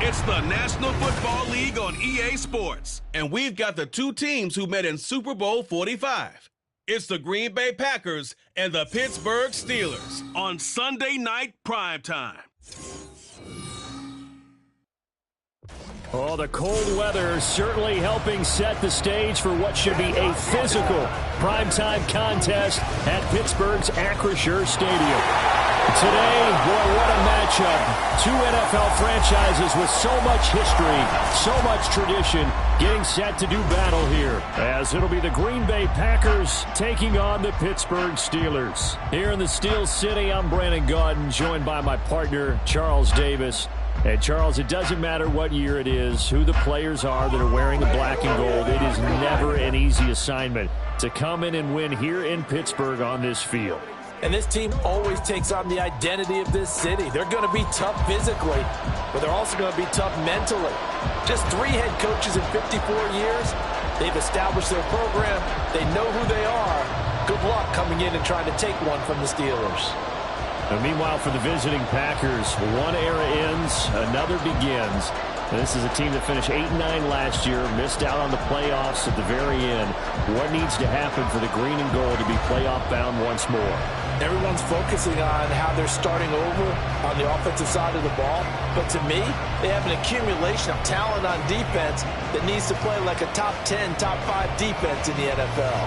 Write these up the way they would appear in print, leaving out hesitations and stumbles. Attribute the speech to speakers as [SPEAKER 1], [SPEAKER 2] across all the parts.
[SPEAKER 1] It's the National Football League on EA Sports, and we've got the two teams who met in Super Bowl 45. It's the Green Bay Packers and the Pittsburgh Steelers on Sunday Night Primetime.
[SPEAKER 2] Oh, the cold weather certainly helping set the stage for what should be a physical primetime contest at Pittsburgh's Acrisure Stadium. Today, boy, what a matchup. Two NFL franchises with so much history, so much tradition, getting set to do battle here. As it'll be the Green Bay Packers taking on the Pittsburgh Steelers. Here in the Steel City, I'm Brandon Gaudin, joined by my partner, Charles Davis. And Charles, it doesn't matter what year it is, who the players are that are wearing the black and gold. It is never an easy assignment to come in and win here in Pittsburgh on this field.
[SPEAKER 3] And this team always takes on the identity of this city. They're going to be tough physically, but they're also going to be tough mentally. Just 3 head coaches in 54 years. They've established their program. They know who they are. Good luck coming in and trying to take one from the Steelers.
[SPEAKER 2] Now, meanwhile, for the visiting Packers, one era ends, another begins. This is a team that finished 8-9 last year, missed out on the playoffs at the very end. What needs to happen for the green and gold to be playoff bound once more?
[SPEAKER 3] Everyone's focusing on how they're starting over on the offensive side of the ball. But to me, they have an accumulation of talent on defense that needs to play like a top 10, top 5 defense in the NFL.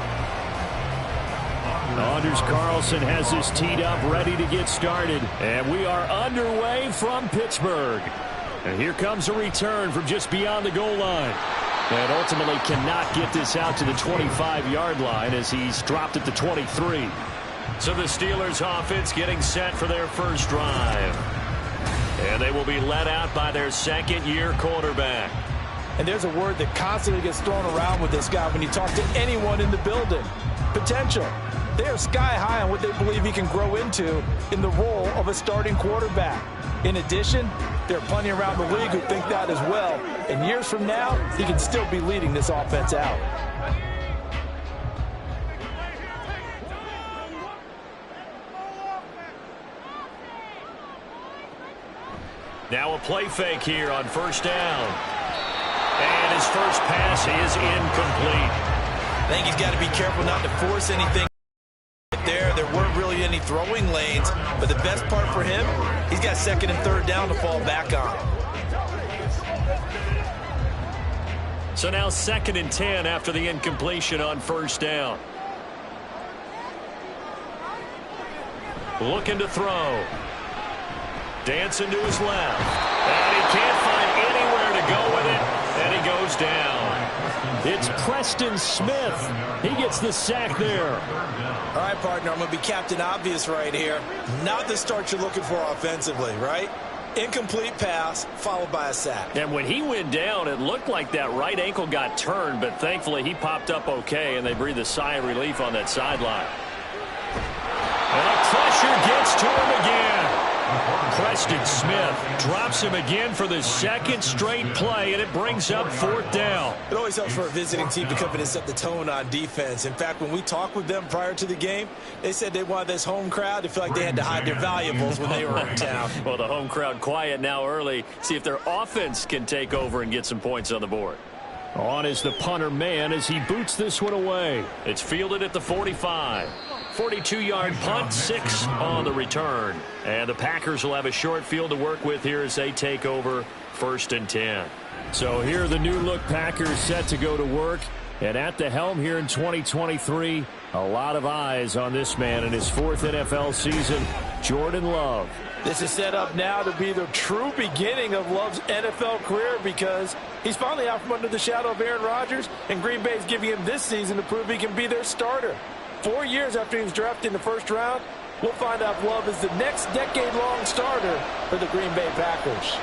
[SPEAKER 2] Anders Carlson has this teed up, ready to get started. And we are underway from Pittsburgh. And here comes a return from just beyond the goal line. And ultimately cannot get this out to the 25-yard line as he's dropped at the 23. So the Steelers offense getting set for their first drive. And they will be led out by their second-year quarterback.
[SPEAKER 3] And there's a word that constantly gets thrown around with this guy when you talk to anyone in the building. Potential. They are sky high on what they believe he can grow into in the role of a starting quarterback. In addition, there are plenty around the league who think that as well. And years from now, he can still be leading this offense out.
[SPEAKER 2] Now a play fake here on first down. And his first pass is incomplete.
[SPEAKER 3] I think he's got to be careful not to force anything. There weren't really any throwing lanes, but the best part for him, he's got second and third down to fall back on.
[SPEAKER 2] So now 2nd and 10 after the incompletion on first down. Looking to throw. Dancing to his left. And he can't find anywhere to go with it, and he goes down. It's Preston Smith. He gets the sack there.
[SPEAKER 3] All right, partner, I'm going to be Captain Obvious right here. Not the start you're looking for offensively, right? Incomplete pass, followed by a sack.
[SPEAKER 2] And when he went down, it looked like that right ankle got turned, but thankfully he popped up okay, and they breathed a sigh of relief on that sideline. And the pressure gets to him again. Preston Smith drops him again for the second straight play, and it brings up 4th down.
[SPEAKER 3] It always helps for a visiting team to come in and set the tone on defense. In fact, when we talked with them prior to the game, they said they wanted this home crowd to feel like they had to hide their valuables when they were in town.
[SPEAKER 2] Well, the home crowd quiet now early. See if their offense can take over and get some points on the board. On is the punter man as he boots this one away. It's fielded at the 45. 42-yard punt, 6 on the return. And the Packers will have a short field to work with here as they take over 1st and 10. So here are the new-look Packers set to go to work. And at the helm here in 2023, a lot of eyes on this man in his 4th NFL season, Jordan Love.
[SPEAKER 3] This is set up now to be the true beginning of Love's NFL career because he's finally out from under the shadow of Aaron Rodgers, and Green Bay's giving him this season to prove he can be their starter. 4 years after he was drafted in the 1st round, we'll find out if Love is the next decade-long starter for the Green Bay Packers.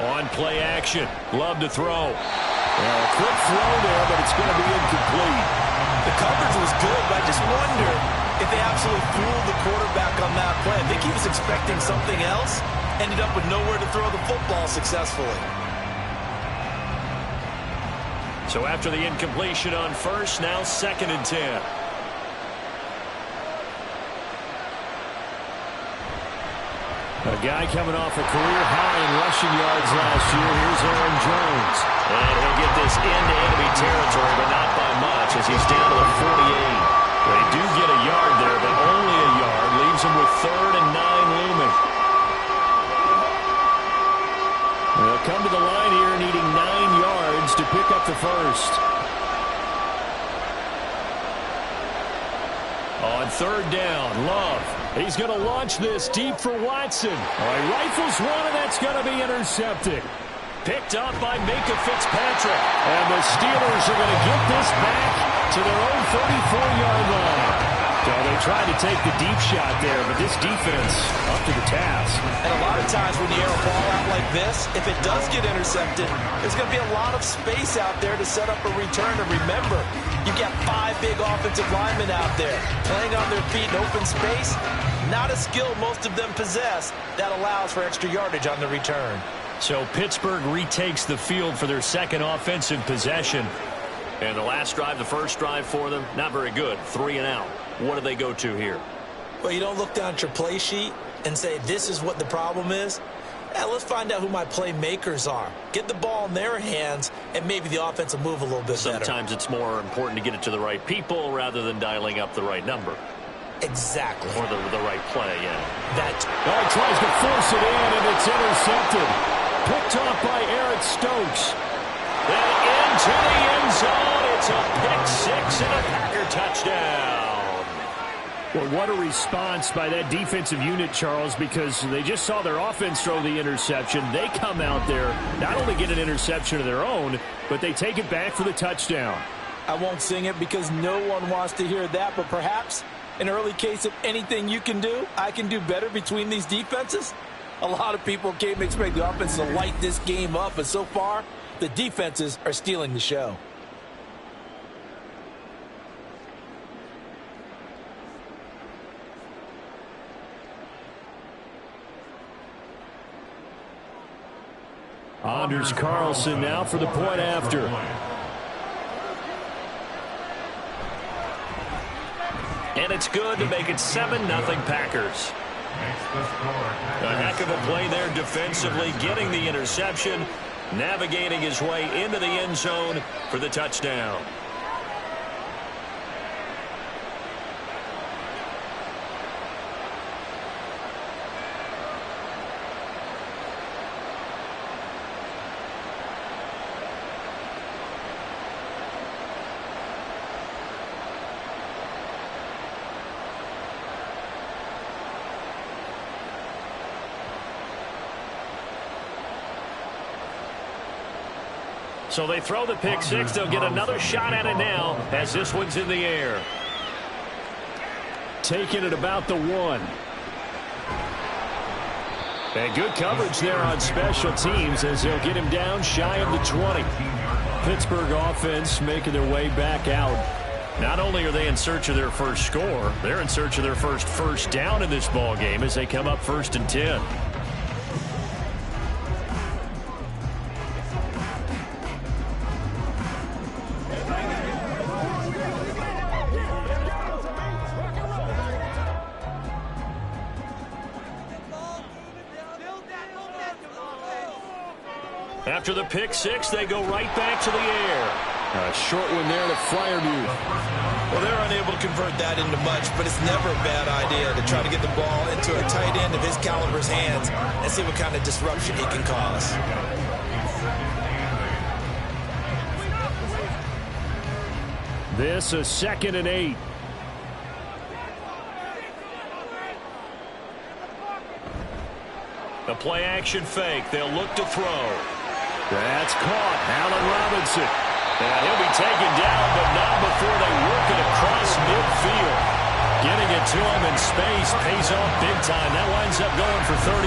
[SPEAKER 2] On play action, Love to throw. A quick throw there, but it's going to be incomplete.
[SPEAKER 3] The coverage was good, but I just wonder if they absolutely fooled the quarterback on that play. I think he was expecting something else, ended up with nowhere to throw the football successfully.
[SPEAKER 2] So after the incompletion on first, now 2nd and 10. A guy coming off a career high in rushing yards last year. Here's Aaron Jones.
[SPEAKER 4] And he'll get this into enemy territory, but not by much as he's down to the 48.
[SPEAKER 2] They do get a yard there, but only a yard. Leaves him with 3rd and 9 looming. They'll come to the line here needing 9 yards to pick up the first. On 3rd down, Love. He's going to launch this deep for Watson. All right, rifles one, and that's going to be intercepted.
[SPEAKER 4] Picked up by Minka Fitzpatrick.
[SPEAKER 2] And the Steelers are going to get this back to their own 34-yard line. So they tried to take the deep shot there, but this defense up to the task.
[SPEAKER 3] And a lot of times when you air a ball out like this, if it does get intercepted, there's going to be a lot of space out there to set up a return. And remember, you've got 5 big offensive linemen out there playing on their feet in open space. Not a skill most of them possess that allows for extra yardage on the return.
[SPEAKER 2] So Pittsburgh retakes the field for their second offensive possession.
[SPEAKER 4] And the last drive, the first drive for them, not very good. 3 and out. What do they go to here?
[SPEAKER 3] Well, you don't look down at your play sheet and say, this is what the problem is. Let's find out who my playmakers are. Get the ball in their hands, and maybe the offense will move a little bit better.
[SPEAKER 4] Sometimes it's more important to get it to the right people rather than dialing up the right number.
[SPEAKER 3] Exactly.
[SPEAKER 4] Or the right play, yeah.
[SPEAKER 2] That tries to force it in, and it's intercepted. Picked off by Eric Stokes.
[SPEAKER 4] Then into the end zone. It's a pick 6 and a Packer touchdown.
[SPEAKER 2] Well, what a response by that defensive unit, Charles, because they just saw their offense throw the interception. They come out there, not only get an interception of their own, but they take it back for the touchdown.
[SPEAKER 3] I won't sing it because no one wants to hear that, but perhaps an early case of anything you can do, I can do better between these defenses. A lot of people came expect the offense to light this game up, but so far, the defenses are stealing the show.
[SPEAKER 2] Anders Carlson now for the point after.
[SPEAKER 4] And it's good to make it 7-0 Packers. A heck of a play there defensively, getting the interception, navigating his way into the end zone for the touchdown. So they throw the pick 6. They'll get another shot at it now as this one's in the air.
[SPEAKER 2] Taking it about the 1. And good coverage there on special teams as they'll get him down shy of the 20. Pittsburgh offense making their way back out.
[SPEAKER 4] Not only are they in search of their first score, they're in search of their first down in this ball game as they come up 1st and 10. After the pick 6, they go right back to the air.
[SPEAKER 2] A short one there to Freiermuth.
[SPEAKER 3] Well, they're unable to convert that into much, but it's never a bad idea to try to get the ball into a tight end of his caliber's hands and see what kind of disruption he can cause.
[SPEAKER 2] This a 2nd and 8.
[SPEAKER 4] The play action fake. They'll look to throw.
[SPEAKER 2] That's caught. Allen Robinson.
[SPEAKER 4] And he'll be taken down, but not before they work it across midfield. Getting it to him in space pays off big time. That winds up going for 31.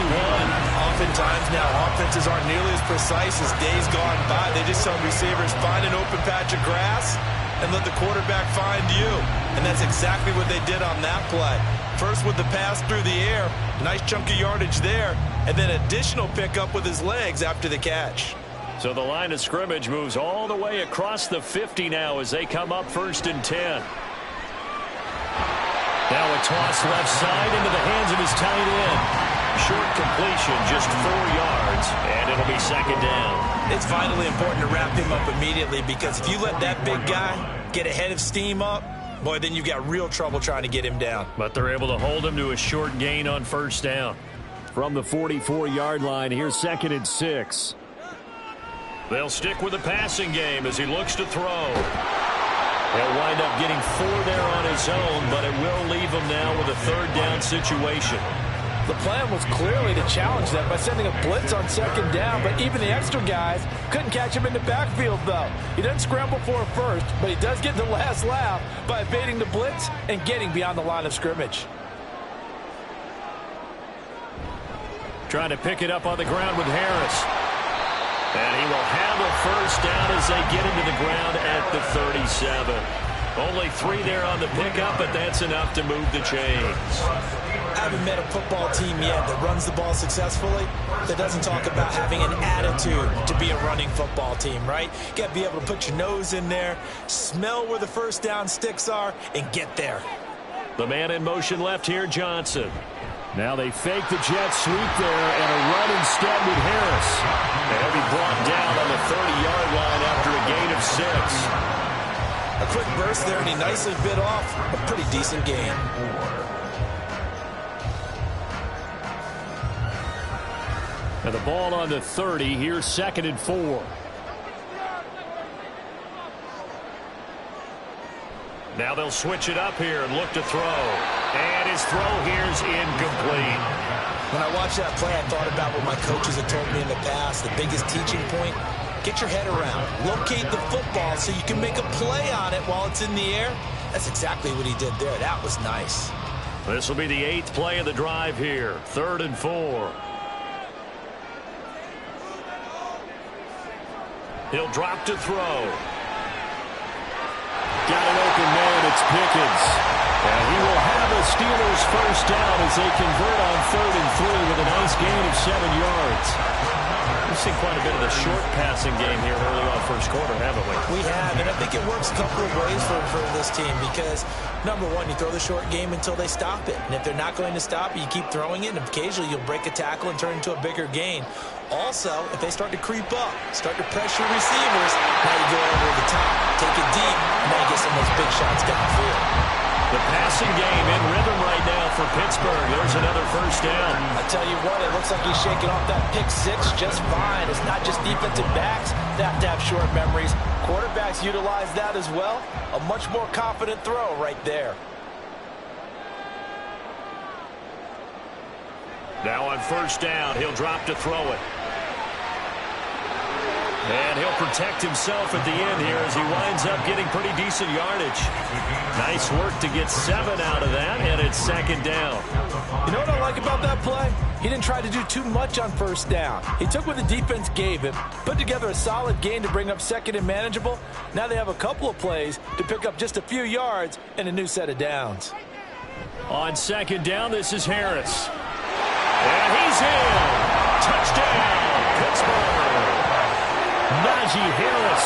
[SPEAKER 3] Oftentimes now, offenses aren't nearly as precise as days gone by. They just saw receivers find an open patch of grass and let the quarterback find you. And that's exactly what they did on that play. First with the pass through the air, nice chunk of yardage there, and then additional pickup with his legs after the catch.
[SPEAKER 4] So the line of scrimmage moves all the way across the 50 now as they come up 1st and 10.
[SPEAKER 2] Now a toss left side into the hands of his tight end.
[SPEAKER 4] Short completion, just 4 yards, and it'll be second down.
[SPEAKER 3] It's vitally important to wrap him up immediately, because if you let that big guy get a head of steam up, boy, then you've got real trouble trying to get him down.
[SPEAKER 4] But they're able to hold him to a short gain on first down.
[SPEAKER 2] From the 44-yard line, here's 2nd and 6.
[SPEAKER 4] They'll stick with the passing game as he looks to throw. He'll wind up getting 4 there on his own, but it will leave him now with a 3rd down situation.
[SPEAKER 3] The plan was clearly to challenge them by sending a blitz on 2nd down, but even the extra guys couldn't catch him in the backfield, though. He doesn't scramble for a first, but he does get the last laugh by evading the blitz and getting beyond the line of scrimmage.
[SPEAKER 4] Trying to pick it up on the ground with Harris. And he will have a first down as they get into the ground at the 37. Only 3 there on the pickup, but that's enough to move the chains.
[SPEAKER 3] I haven't met a football team yet that runs the ball successfully that doesn't talk about having an attitude to be a running football team, right? You got to be able to put your nose in there, smell where the first down sticks are, and get there.
[SPEAKER 4] The man in motion left here, Johnson.
[SPEAKER 2] Now they fake the jet sweep there and a run instead with Harris.
[SPEAKER 4] And he'll be brought down on the 30-yard line after a gain of 6.
[SPEAKER 3] A quick burst there, and he nicely bit off a pretty decent gain.
[SPEAKER 2] And the ball on the 30. Here's 2nd and 4.
[SPEAKER 4] Now they'll switch it up here and look to throw. And his throw here's incomplete.
[SPEAKER 3] When I watched that play, I thought about what my coaches had told me in the past. The biggest teaching point, get your head around. Locate the football so you can make a play on it while it's in the air. That's exactly what he did there. That was nice.
[SPEAKER 4] This will be the 8th play of the drive here. 3rd and 4. He'll drop to throw.
[SPEAKER 2] Got an open man, it's Pickens. And he will have a Steelers first down as they convert on 3rd and 3 with a nice gain of 7 yards.
[SPEAKER 4] We've seen quite a bit of the short passing game here early on first quarter, haven't we?
[SPEAKER 3] We have, and I think it works a couple of ways for this team because, number one, you throw the short game until they stop it. And if they're not going to stop it, you keep throwing it, and occasionally you'll break a tackle and turn it into a bigger gain. Also, if they start to creep up, start to pressure receivers, now you go over the top, take it deep, and now you get some of those big shots downfield.
[SPEAKER 4] The passing game in rhythm right now for Pittsburgh. There's another first down.
[SPEAKER 3] I tell you what, it looks like he's shaking off that pick 6 just fine. It's not just defensive backs that have to have short memories. Quarterbacks utilize that as well. A much more confident throw right there.
[SPEAKER 4] Now on first down, he'll drop to throw it. And he'll protect himself at the end here as he winds up getting pretty decent yardage. Nice work to get 7 out of that, and it's 2nd down.
[SPEAKER 3] You know what I like about that play? He didn't try to do too much on first down. He took what the defense gave him, put together a solid gain to bring up 2nd and manageable. Now they have a couple of plays to pick up just a few yards and a new set of downs.
[SPEAKER 4] On 2nd down, this is Harris. And he's in. Touchdown, Pittsburgh.
[SPEAKER 2] Najee Harris,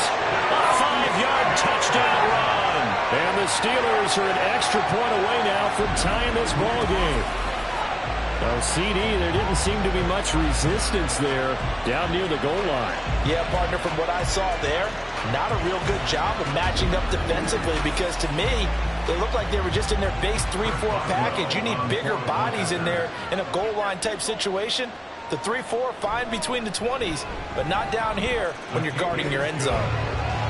[SPEAKER 4] A 5-yard touchdown run.
[SPEAKER 2] and the Steelers are an extra point away now from tying this ball game. Oh, CD, there didn't seem to be much resistance there down near the goal line.
[SPEAKER 3] Yeah, partner, from what I saw there, not a real good job of matching up defensively because to me, they looked like they were just in their base 3-4 package. You need bigger bodies in there in a goal line type situation. The 3-4, fine between the 20s, but not down here when you're guarding your end zone.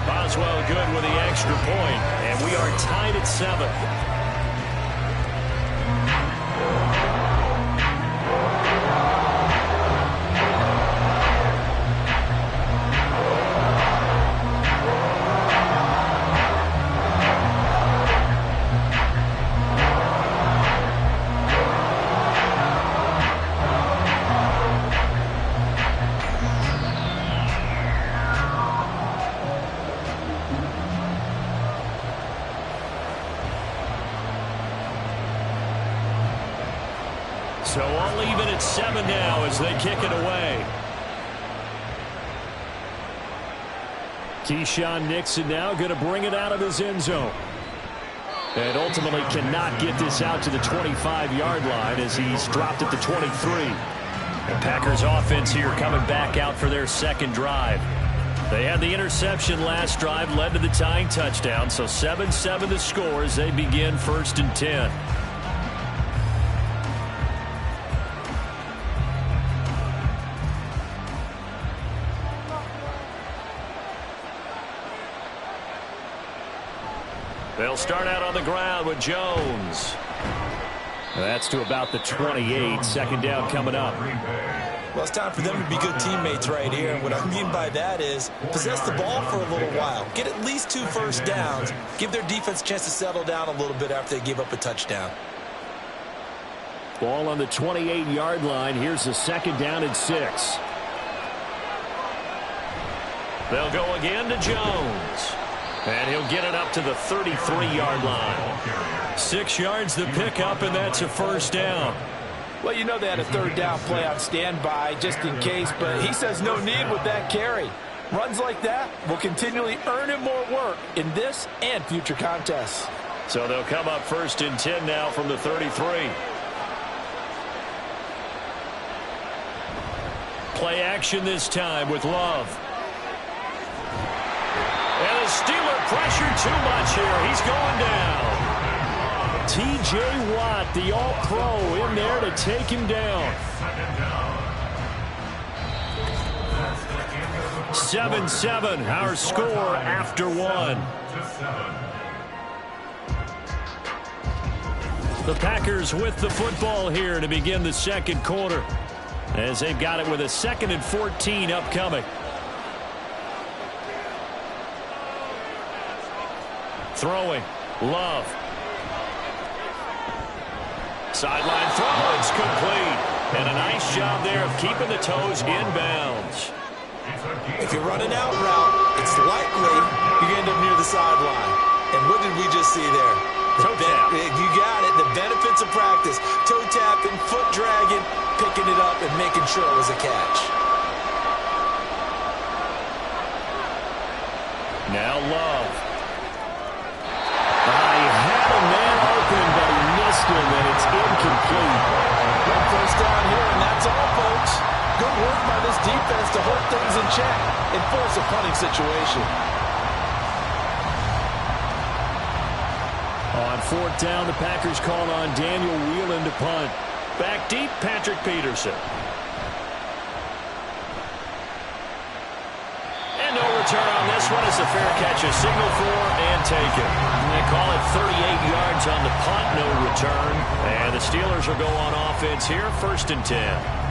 [SPEAKER 4] Boswell good with the extra point, and we are tied at 7. So I'll leave it at 7 now as they kick it away.
[SPEAKER 2] Keyshawn Nixon now going to bring it out of his end zone. And ultimately cannot get this out to the 25-yard line as he's dropped at the 23. The Packers offense here coming back out for their second drive. They had the interception last drive, led to the tying touchdown. So 7-7 the score as they begin 1st and 10. They'll start out on the ground with Jones. That's to about the 28. Second down coming up.
[SPEAKER 3] Well, it's time for them to be good teammates right here. And what I mean by that is possess the ball for a little while. Get at least 2 first downs. Give their defense a chance to settle down a little bit after they give up a touchdown.
[SPEAKER 2] Ball on the 28-yard line. Here's the second down and 6. They'll go again to Jones. And he'll get it up to the 33-yard line. 6 yards the pickup, and that's a first down.
[SPEAKER 3] Well, you know they had a third down play on standby just in case, but he says no need with that carry. Runs like that will continually earn him more work in this and future contests.
[SPEAKER 2] So they'll come up 1st and 10 now from the 33. Play action this time with Love. And the Steeler pressure too much here. He's going down. T.J. Watt, the All-Pro, in there to take him down. 7-7, our score after 1. The Packers with the football here to begin the second quarter, as they've got it with a 2nd and 14 upcoming. Throwing, Love. Sideline throw, it's complete. And a nice job there of keeping the toes inbounds.
[SPEAKER 3] If you're running out route, it's likely you end up near the sideline. And what did we just see there?
[SPEAKER 2] Toe tap.
[SPEAKER 3] You got it. The benefits of practice. Toe tapping, foot dragging, picking it up, and making sure it was a catch.
[SPEAKER 2] Now Love. I had a man open, but he missed him, and it's incomplete.
[SPEAKER 3] One first down here, and that's all, folks. Good work by this defense to hold things in check and force a punting situation.
[SPEAKER 2] On 4th down, the Packers call on Daniel Whelan to punt. Back deep, Patrick Peterson. And no return on this one as a fair catch, a signal for and taken. They call it 38 yards on the punt, no return. And the Steelers will go on offense here, 1st and 10.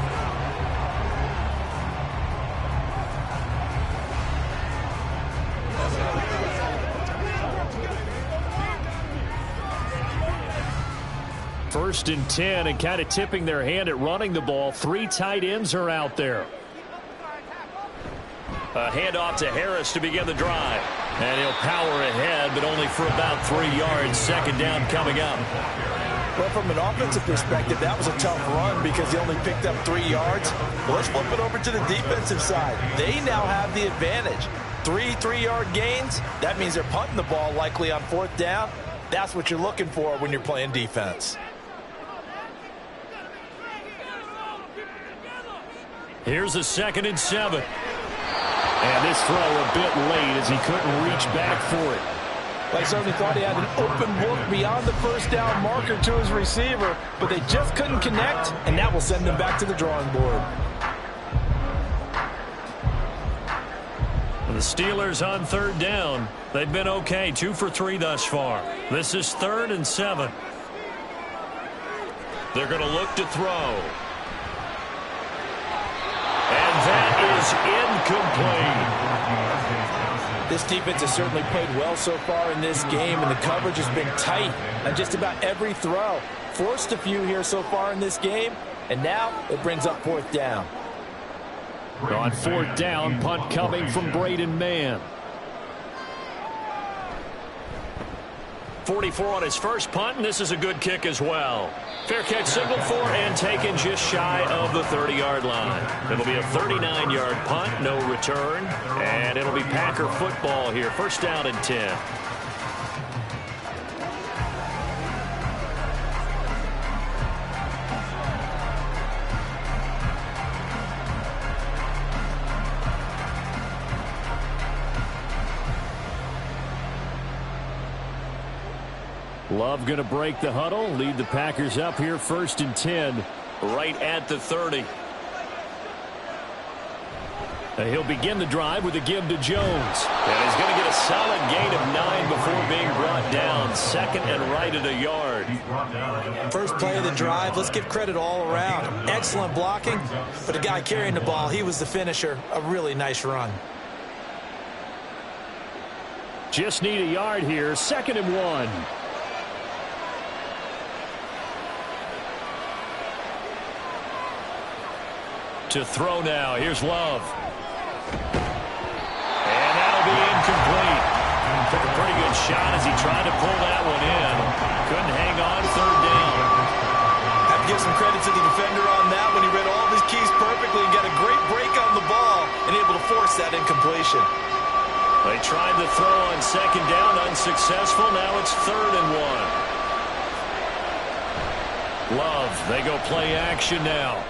[SPEAKER 2] First and 10, and kind of tipping their hand at running the ball. 3 tight ends are out there. A handoff to Harris to begin the drive. And he'll power ahead, but only for about 3 yards. Second down coming up.
[SPEAKER 3] Well, from an offensive perspective, that was a tough run because he only picked up 3 yards. Well, let's flip it over to the defensive side. They now have the advantage. 3 3-yard gains. That means they're punting the ball likely on 4th down. That's what you're looking for when you're playing defense.
[SPEAKER 2] Here's a 2nd and 7. And this throw a bit late as he couldn't reach back for it.
[SPEAKER 3] I certainly thought he had an open look beyond the first down marker to his receiver, but they just couldn't connect, and that will send them back to the drawing board.
[SPEAKER 2] The Steelers on 3rd down. They've been okay, 2 for 3 thus far. This is 3rd and 7. They're going to look to throw. And that is incomplete.
[SPEAKER 3] This defense has certainly played well so far in this game, and the coverage has been tight on just about every throw. Forced a few here so far in this game, and now it brings up 4th down.
[SPEAKER 2] On 4th down, punt coming from Braden Mann. 44 on his first punt, and this is a good kick as well. Fair catch signal for and taken just shy of the 30-yard line. It'll be a 39-yard punt, no return, and it'll be Packer football here. 1st down and 10. Love going to break the huddle, lead the Packers up here 1st and 10.
[SPEAKER 4] Right at the 30.
[SPEAKER 2] He'll begin the drive with a give to Jones.
[SPEAKER 4] And he's going to get a solid gain of 9 before being brought down. 2nd and right at a yard.
[SPEAKER 3] First play of the drive, let's give credit all around. Excellent blocking, but the guy carrying the ball, he was the finisher. A really nice run.
[SPEAKER 2] Just need a yard here. 2nd and 1.
[SPEAKER 4] To throw now. Here's Love. And that'll be incomplete. Took a pretty good shot as he tried to pull that one in. Couldn't hang on 3rd down.
[SPEAKER 3] Have to give some credit to the defender on that when he read all of his keys perfectly and got a great break on the ball and able to force that incompletion.
[SPEAKER 4] They tried to throw on 2nd down, unsuccessful. Now it's 3rd and 1. Love, they go play action now.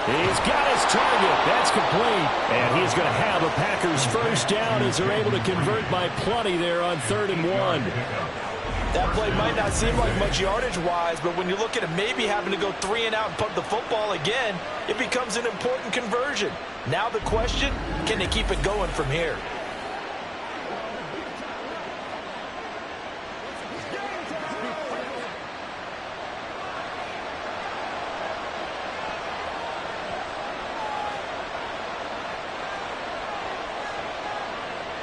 [SPEAKER 2] He's got his target. That's complete. And he's going to have a Packers first down as they're able to convert by plenty there on 3rd and 1.
[SPEAKER 3] That play might not seem like much yardage-wise, but when you look at it maybe having to go 3 and out and punt the football again, it becomes an important conversion. Now the question, can they keep it going from here?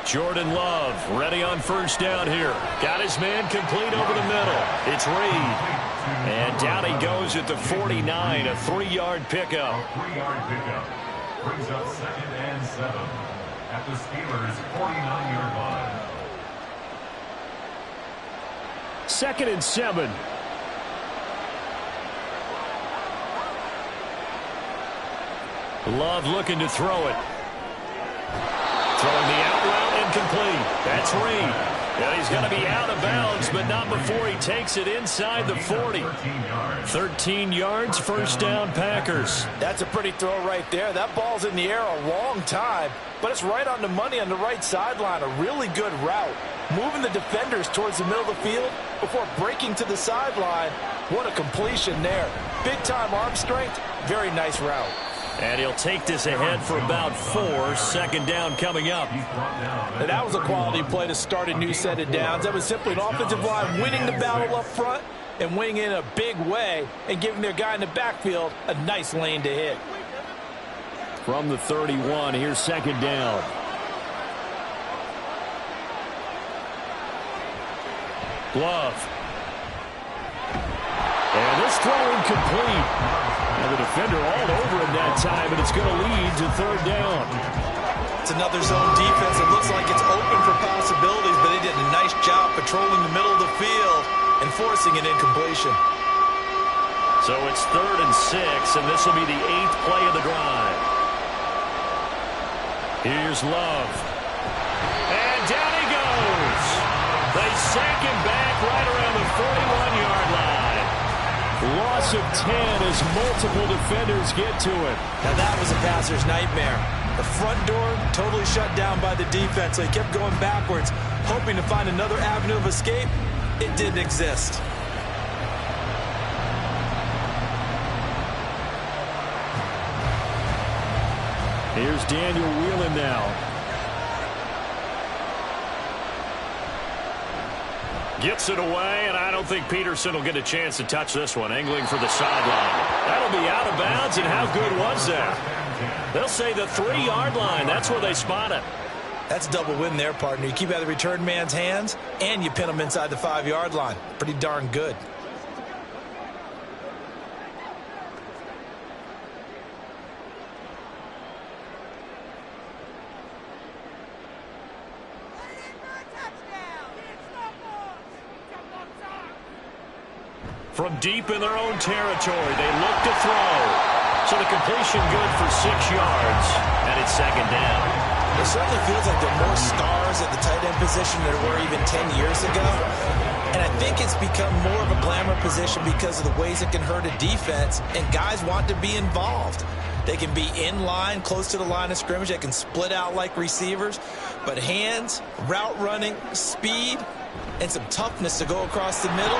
[SPEAKER 4] Jordan Love ready on first down here. Got his man complete over the middle. It's Reed. And down he goes at the 49, a 3-yard pickup.
[SPEAKER 5] 3-yard pickup brings up 2nd and 7 at the Steelers' 49-yard line.
[SPEAKER 2] 2nd and 7.
[SPEAKER 4] Love looking to throw it. Throwing the out route incomplete. That's Reed. Yeah, he's going to be out of bounds, but not before he takes it inside the 40. 13 yards, first down, Packers.
[SPEAKER 3] That's a pretty throw right there. That ball's in the air a long time, but it's right on the money on the right sideline. A really good route. Moving the defenders towards the middle of the field before breaking to the sideline. What a completion there. Big-time arm strength. Very nice route.
[SPEAKER 4] And he'll take this ahead for about 4. 2nd down coming up.
[SPEAKER 3] And that was a quality play to start a new set of downs. That was simply an offensive line winning the battle up front and winning in a big way and giving their guy in the backfield a nice lane to hit.
[SPEAKER 2] From the 31, here's 2nd down.
[SPEAKER 4] Love.
[SPEAKER 2] And this throw incomplete. And the defender all over him that time, and it's going to lead to 3rd down.
[SPEAKER 3] It's another zone defense. It looks like it's open for possibilities, but they did a nice job patrolling the middle of the field and forcing an incompletion.
[SPEAKER 4] So it's 3rd and 6, and this will be the 8th play of the drive. Here's Love. And down he goes. They sack him back right around the 41-yard line.
[SPEAKER 2] Loss of 10 as multiple defenders get to it.
[SPEAKER 3] Now that was a passer's nightmare. The front door totally shut down by the defense. So he kept going backwards, hoping to find another avenue of escape. It didn't exist.
[SPEAKER 2] Here's Daniel Whelan now.
[SPEAKER 4] Gets it away, and I don't think Peterson will get a chance to touch this one. Angling for the sideline. That'll be out of bounds, and how good was that? They'll say the 3-yard line. That's where they spot it.
[SPEAKER 3] That's a double win there, partner. You keep out of the return man's hands, and you pin him inside the 5-yard line. Pretty darn good.
[SPEAKER 4] From deep in their own territory, they look to throw. So the completion good for 6 yards, and it's 2nd down.
[SPEAKER 3] It certainly feels like there are more stars at the tight end position than there were even 10 years ago. And I think it's become more of a glamour position because of the ways it can hurt a defense, and guys want to be involved. They can be in line, close to the line of scrimmage. They can split out like receivers. But hands, route running, speed, and some toughness to go across the middle.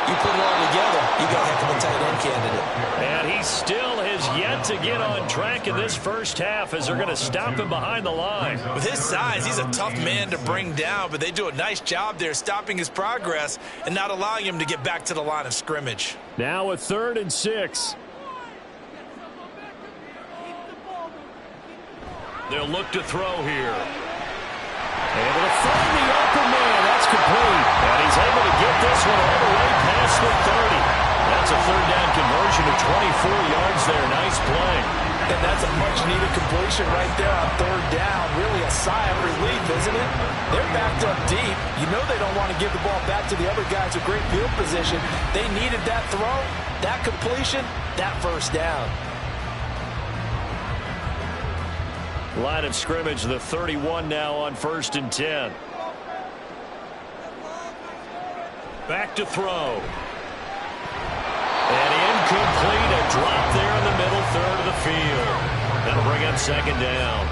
[SPEAKER 3] You put it all together, you got a heck of a tight end candidate.
[SPEAKER 4] And he still has yet to get on track in this first half as they're going to stop him behind the line.
[SPEAKER 3] With his size, he's a tough man to bring down, but they do a nice job there stopping his progress and not allowing him to get back to the line of scrimmage.
[SPEAKER 2] Now a 3rd and 6.
[SPEAKER 4] They'll look to throw here. Able to find the open man. That's complete. And he's able to get this one all the way past the 30. That's a 3rd down conversion of 24 yards there. Nice play.
[SPEAKER 3] And that's a much-needed completion right there on 3rd down. Really a sigh of relief, isn't it? They're backed up deep. You know they don't want to give the ball back to the other guys with great field position. They needed that throw, that completion, that 1st down.
[SPEAKER 4] Line of scrimmage, the 31 now on 1st and 10. Back to throw. And incomplete, a drop there in the middle 3rd of the field. That'll bring up 2nd down.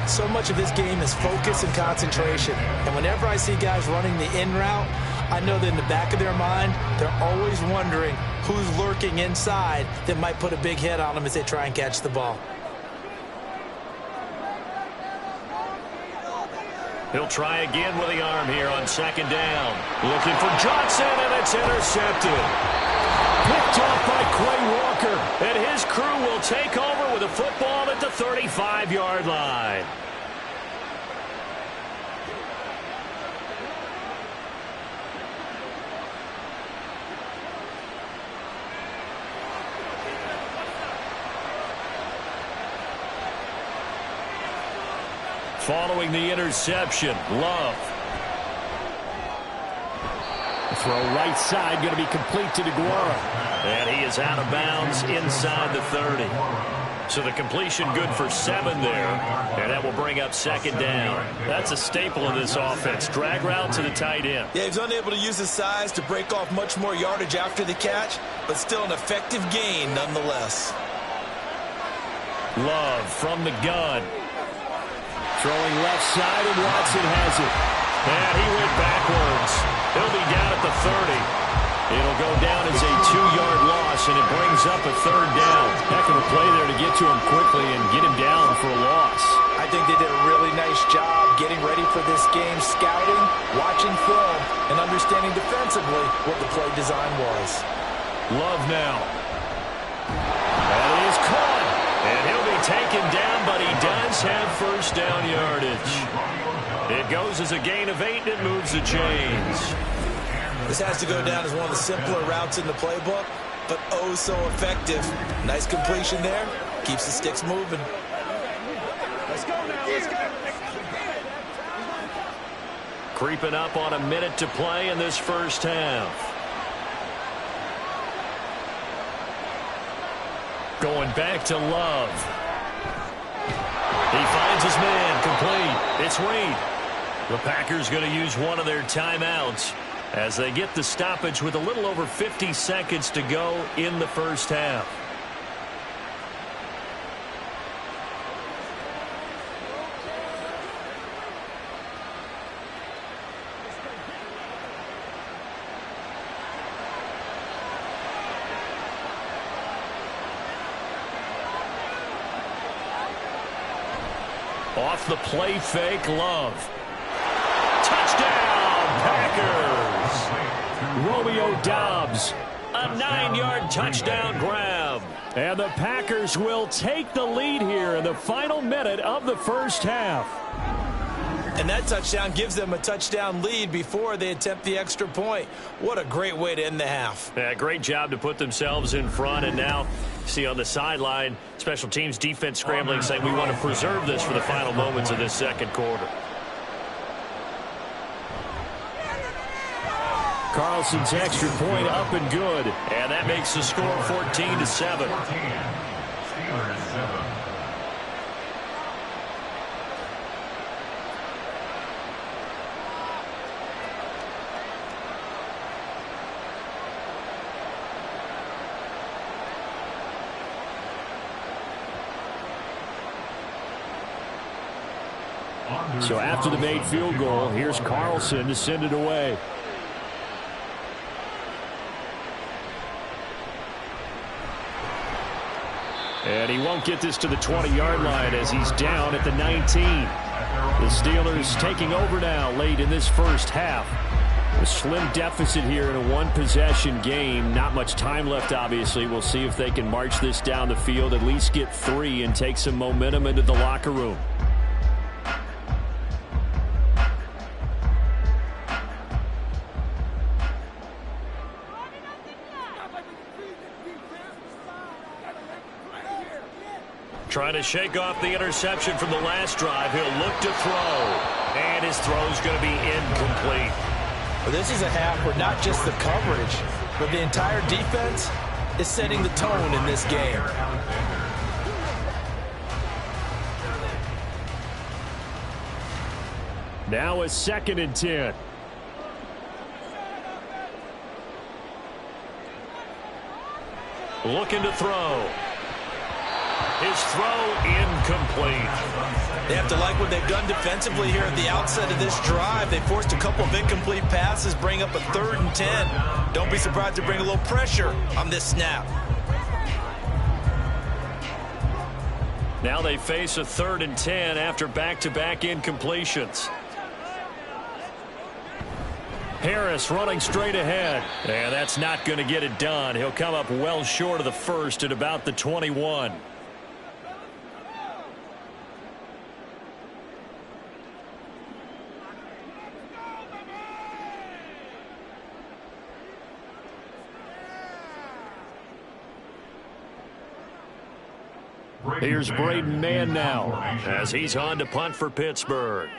[SPEAKER 3] So much of this game is focus and concentration. And whenever I see guys running the in route, I know that in the back of their mind, they're always wondering who's lurking inside that might put a big hit on them as they try and catch the ball.
[SPEAKER 4] He'll try again with the arm here on 2nd down. Looking for Johnson, and it's intercepted. Picked off by Quay Walker, and his crew will take over with a football at the 35-yard line. Following the interception, Love.
[SPEAKER 2] The throw right side going to be complete to DeGuara.
[SPEAKER 4] And he is out of bounds inside the 30. So the completion good for 7 there. And that will bring up 2nd down. That's a staple of this offense. Drag route to the tight end.
[SPEAKER 3] Yeah, he's unable to use his size to break off much more yardage after the catch, but still an effective gain nonetheless.
[SPEAKER 4] Love from the gun.
[SPEAKER 2] Throwing left side, and Watson has it.
[SPEAKER 4] And he went backwards. He'll be down at the 30. It'll go down as a 2-yard loss, and it brings up a 3rd down.
[SPEAKER 2] Heck of a play there to get to him quickly and get him down for a loss.
[SPEAKER 3] I think they did a really nice job getting ready for this game, scouting, watching film, and understanding defensively what the play design was.
[SPEAKER 4] Love now. That is caught. And he'll be taken down, but he does have 1st down yardage. It goes as a gain of 8, and it moves the chains.
[SPEAKER 3] This has to go down as one of the simpler routes in the playbook, but oh so effective. Nice completion there. Keeps the sticks moving.
[SPEAKER 5] Let's go now. Let's go.
[SPEAKER 4] Creeping up on a minute to play in this first half. Going back to Love. He finds his man, complete. It's Reed. The Packers going to use one of their timeouts as they get the stoppage with a little over 50 seconds to go in the first half. Off the play fake, Love. Touchdown, Packers!
[SPEAKER 2] Romeo Doubs.
[SPEAKER 4] A 9-yard touchdown grab.
[SPEAKER 2] And the Packers will take the lead here in the final minute of the first half.
[SPEAKER 3] And that touchdown gives them a touchdown lead before they attempt the extra point. What a great way to end the half.
[SPEAKER 4] Yeah, great job to put themselves in front. And now, see on the sideline, special teams defense scrambling, saying we want to preserve this for the final moments of this second quarter.
[SPEAKER 2] Carlson's extra point up and good.
[SPEAKER 4] And that makes the score 14-7.
[SPEAKER 5] Steelers 7.
[SPEAKER 2] So after the made field goal, here's Carlson to send it away. And he won't get this to the 20-yard line as he's down at the 19. The Steelers taking over now late in this first half. A slim deficit here in a one-possession game. Not much time left, obviously. We'll see if they can march this down the field, at least get 3, and take some momentum into the locker room.
[SPEAKER 4] Trying to shake off the interception from the last drive. He'll look to throw. And his throw's going to be incomplete.
[SPEAKER 3] Well, this is a half where not just the coverage, but the entire defense is setting the tone in this game.
[SPEAKER 2] Now a 2nd and 10.
[SPEAKER 4] Looking to throw. His throw incomplete.
[SPEAKER 3] They have to like what they've done defensively here at the outset of this drive. They forced a couple of incomplete passes, bring up a 3rd and 10. Don't be surprised to bring a little pressure on this snap.
[SPEAKER 4] Now they face a 3rd and 10 after back-to-back incompletions. Harris running straight ahead. And that's not going to get it done. He'll come up well short of the first at about the 21.
[SPEAKER 2] Here's Braden Mann now
[SPEAKER 4] as he's on to punt for Pittsburgh.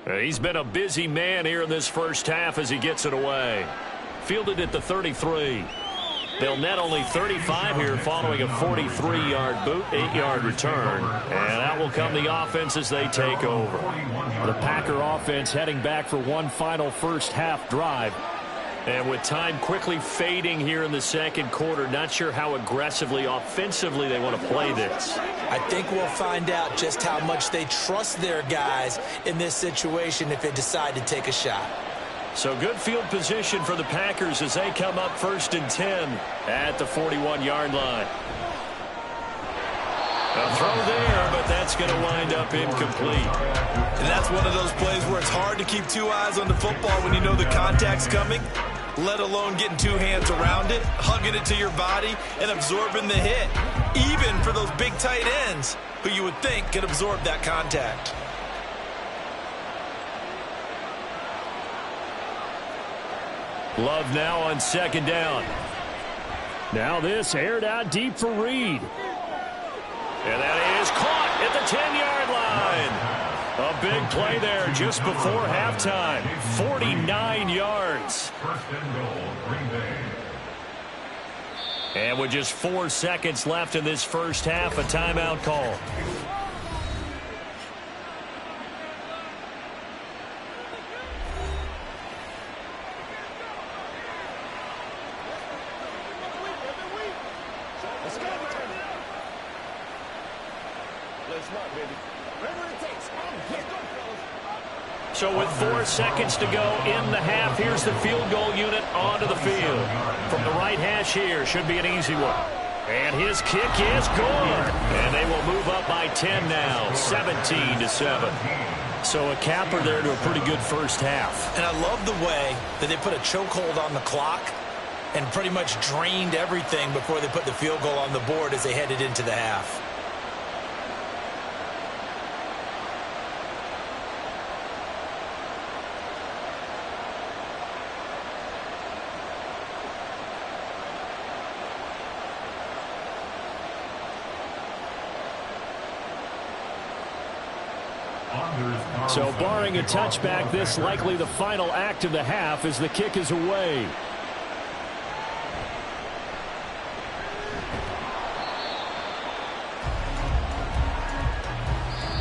[SPEAKER 4] He's been a busy man here in this first half as he gets it away. Fielded at the 33. They'll net only 35 here following a 43-yard boot, 8-yard return. And that will come the offense as they take over.
[SPEAKER 2] The Packer offense heading back for one final first half drive.
[SPEAKER 4] And with time quickly fading here in the second quarter, not sure how aggressively, offensively they want to play this.
[SPEAKER 3] I think we'll find out just how much they trust their guys in this situation if they decide to take a shot.
[SPEAKER 4] So good field position for the Packers as they come up 1st and 10 at the 41-yard line. A throw there, but that's going to wind up incomplete.
[SPEAKER 3] And that's one of those plays where it's hard to keep 2 eyes on the football when you know the contact's coming, let alone getting 2 hands around it, hugging it to your body, and absorbing the hit, even for those big tight ends who you would think could absorb that contact.
[SPEAKER 2] Love now on 2nd down. Now this aired out deep for Reed.
[SPEAKER 4] And that is caught at the 10-yard line. A big play there just before halftime. 49 yards.
[SPEAKER 5] 1st and goal, Green Bay.
[SPEAKER 4] And with just 4 seconds left in this first half, a timeout call. So with 4 seconds to go in the half, here's the field goal unit onto the field. From the right hash here, should be an easy one. And his kick is good. And they will move up by 10 now, 17-7. So a capper there to a pretty good first half.
[SPEAKER 3] And I love the way that they put a chokehold on the clock and pretty much drained everything before they put the field goal on the board as they headed into the half.
[SPEAKER 2] So barring a touchback, this likely the final act of the half as the kick is away.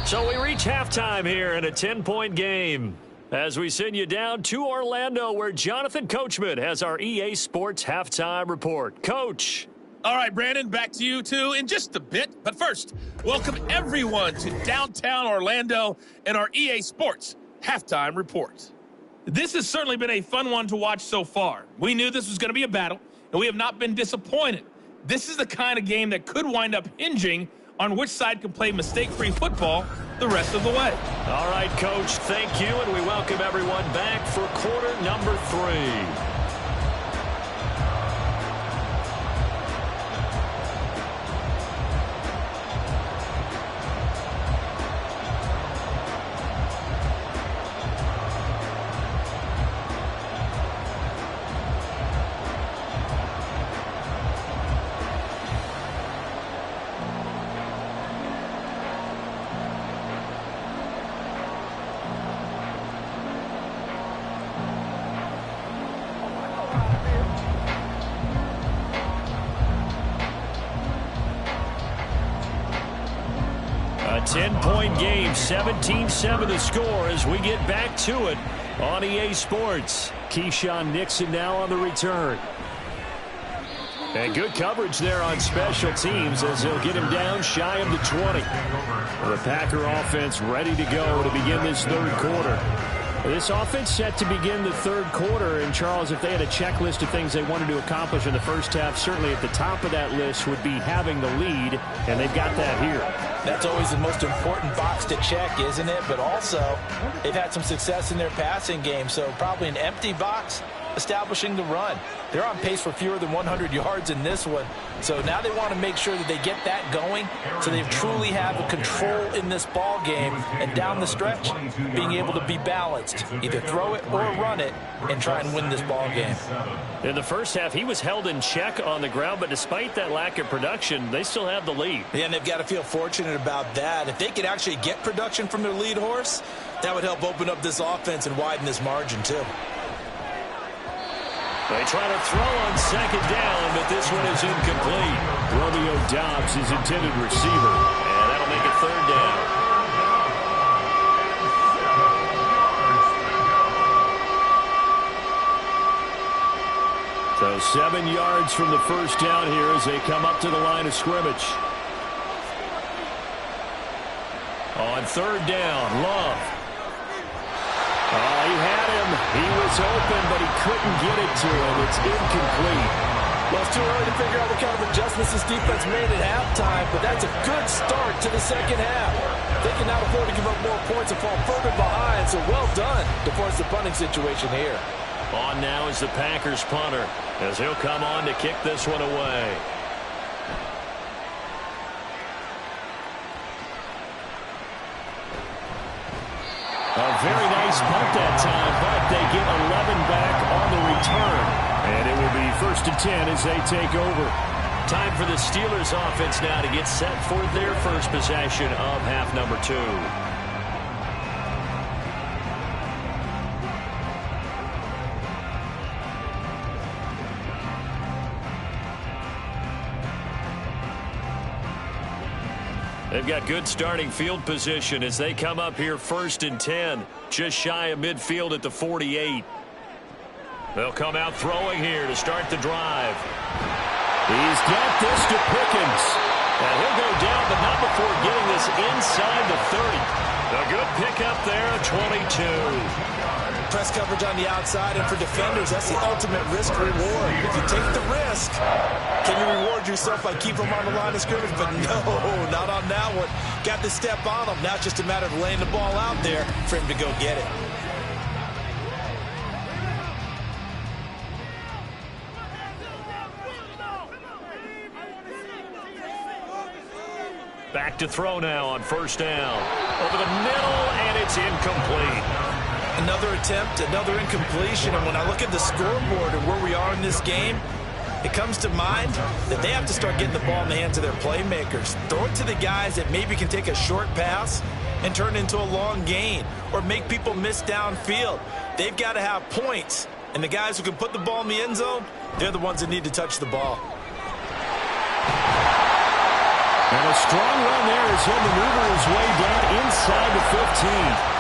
[SPEAKER 4] So we reach halftime here in a 10-point game as we send you down to Orlando where Jonathan Coachman has our EA Sports halftime report. Coach.
[SPEAKER 6] All right, Brandon, back to you two in just a bit. But first, welcome everyone to downtown Orlando and our EA Sports Halftime Report. This has certainly been a fun one to watch so far. We knew this was going to be a battle, and we have not been disappointed. This is the kind of game that could wind up hinging on which side can play mistake-free football the rest of the way.
[SPEAKER 4] All right, Coach, thank you, and we welcome everyone back for quarter number 3. A 10-point game, 17-7 the score as we get back to it on EA Sports. Keyshawn Nixon now on the return. And good coverage there on special teams as they'll get him down shy of the 20. The Packer offense ready to go to begin this third quarter. This offense set to begin the third quarter, and Charles, if they had a checklist of things they wanted to accomplish in the first half, certainly at the top of that list would be having the lead, and they've got that here.
[SPEAKER 3] That's always the most important box to check, isn't it? But also, they've had some success in their passing game, so probably an empty box establishing the run. They're on pace for fewer than 100 yards in this one, so now they want to make sure that they get that going so they truly have a control in this ball game, and down the stretch, being able to be balanced, either throw it or run it and try and win this ball game.
[SPEAKER 4] In the first half, he was held in check on the ground, but despite that lack of production, they still have the lead.
[SPEAKER 3] Yeah, and they've got to feel fortunate about that. If they could actually get production from their lead horse, that would help open up this offense and widen this margin too.
[SPEAKER 4] They try to throw on second down, but this one is incomplete.
[SPEAKER 2] Romeo Doubs is intended receiver.
[SPEAKER 4] And that'll make it third down.
[SPEAKER 2] So 7 yards from the first down here as they come up to the line of scrimmage.
[SPEAKER 4] On third down, Love.
[SPEAKER 2] Oh, he had him. He was open, but he couldn't get it to him. It's incomplete.
[SPEAKER 3] Well, it's too early to figure out what kind of adjustments this defense made at halftime, but that's a good start to the second half. They can now afford to give up more points and fall further behind, so well done to force the punting situation here.
[SPEAKER 4] On now is the Packers punter as he'll come on to kick this one away.
[SPEAKER 2] A very nice punt that time, but they get 11 back on the return. And it will be 1st and 10 as they take over.
[SPEAKER 4] Time for the Steelers offense now to get set for their first possession of half number 2. They've got good starting field position as they come up here 1st and 10, just shy of midfield at the 48. They'll come out throwing here to start the drive.
[SPEAKER 2] He's got this to Pickens.
[SPEAKER 4] And he'll go down, but not before getting this inside the 30. A good pickup there, 22.
[SPEAKER 3] Press coverage on the outside, and for defenders, that's the ultimate risk-reward. If you take the risk, can you reward yourself by keeping them on the line of scrimmage? But no, not on that one. Got the step on him. Now it's just a matter of laying the ball out there for him to go get it.
[SPEAKER 4] Back to throw now on first down. Over the middle, and it's incomplete.
[SPEAKER 3] Another attempt, another incompletion, and when I look at the scoreboard and where we are in this game, it comes to mind that they have to start getting the ball in the hands of their playmakers. Throw it to the guys that maybe can take a short pass and turn it into a long gain or make people miss downfield. They've got to have points, and the guys who can put the ball in the end zone, they're the ones that need to touch the ball.
[SPEAKER 2] And a strong run there as he'll maneuver his way down inside the 15.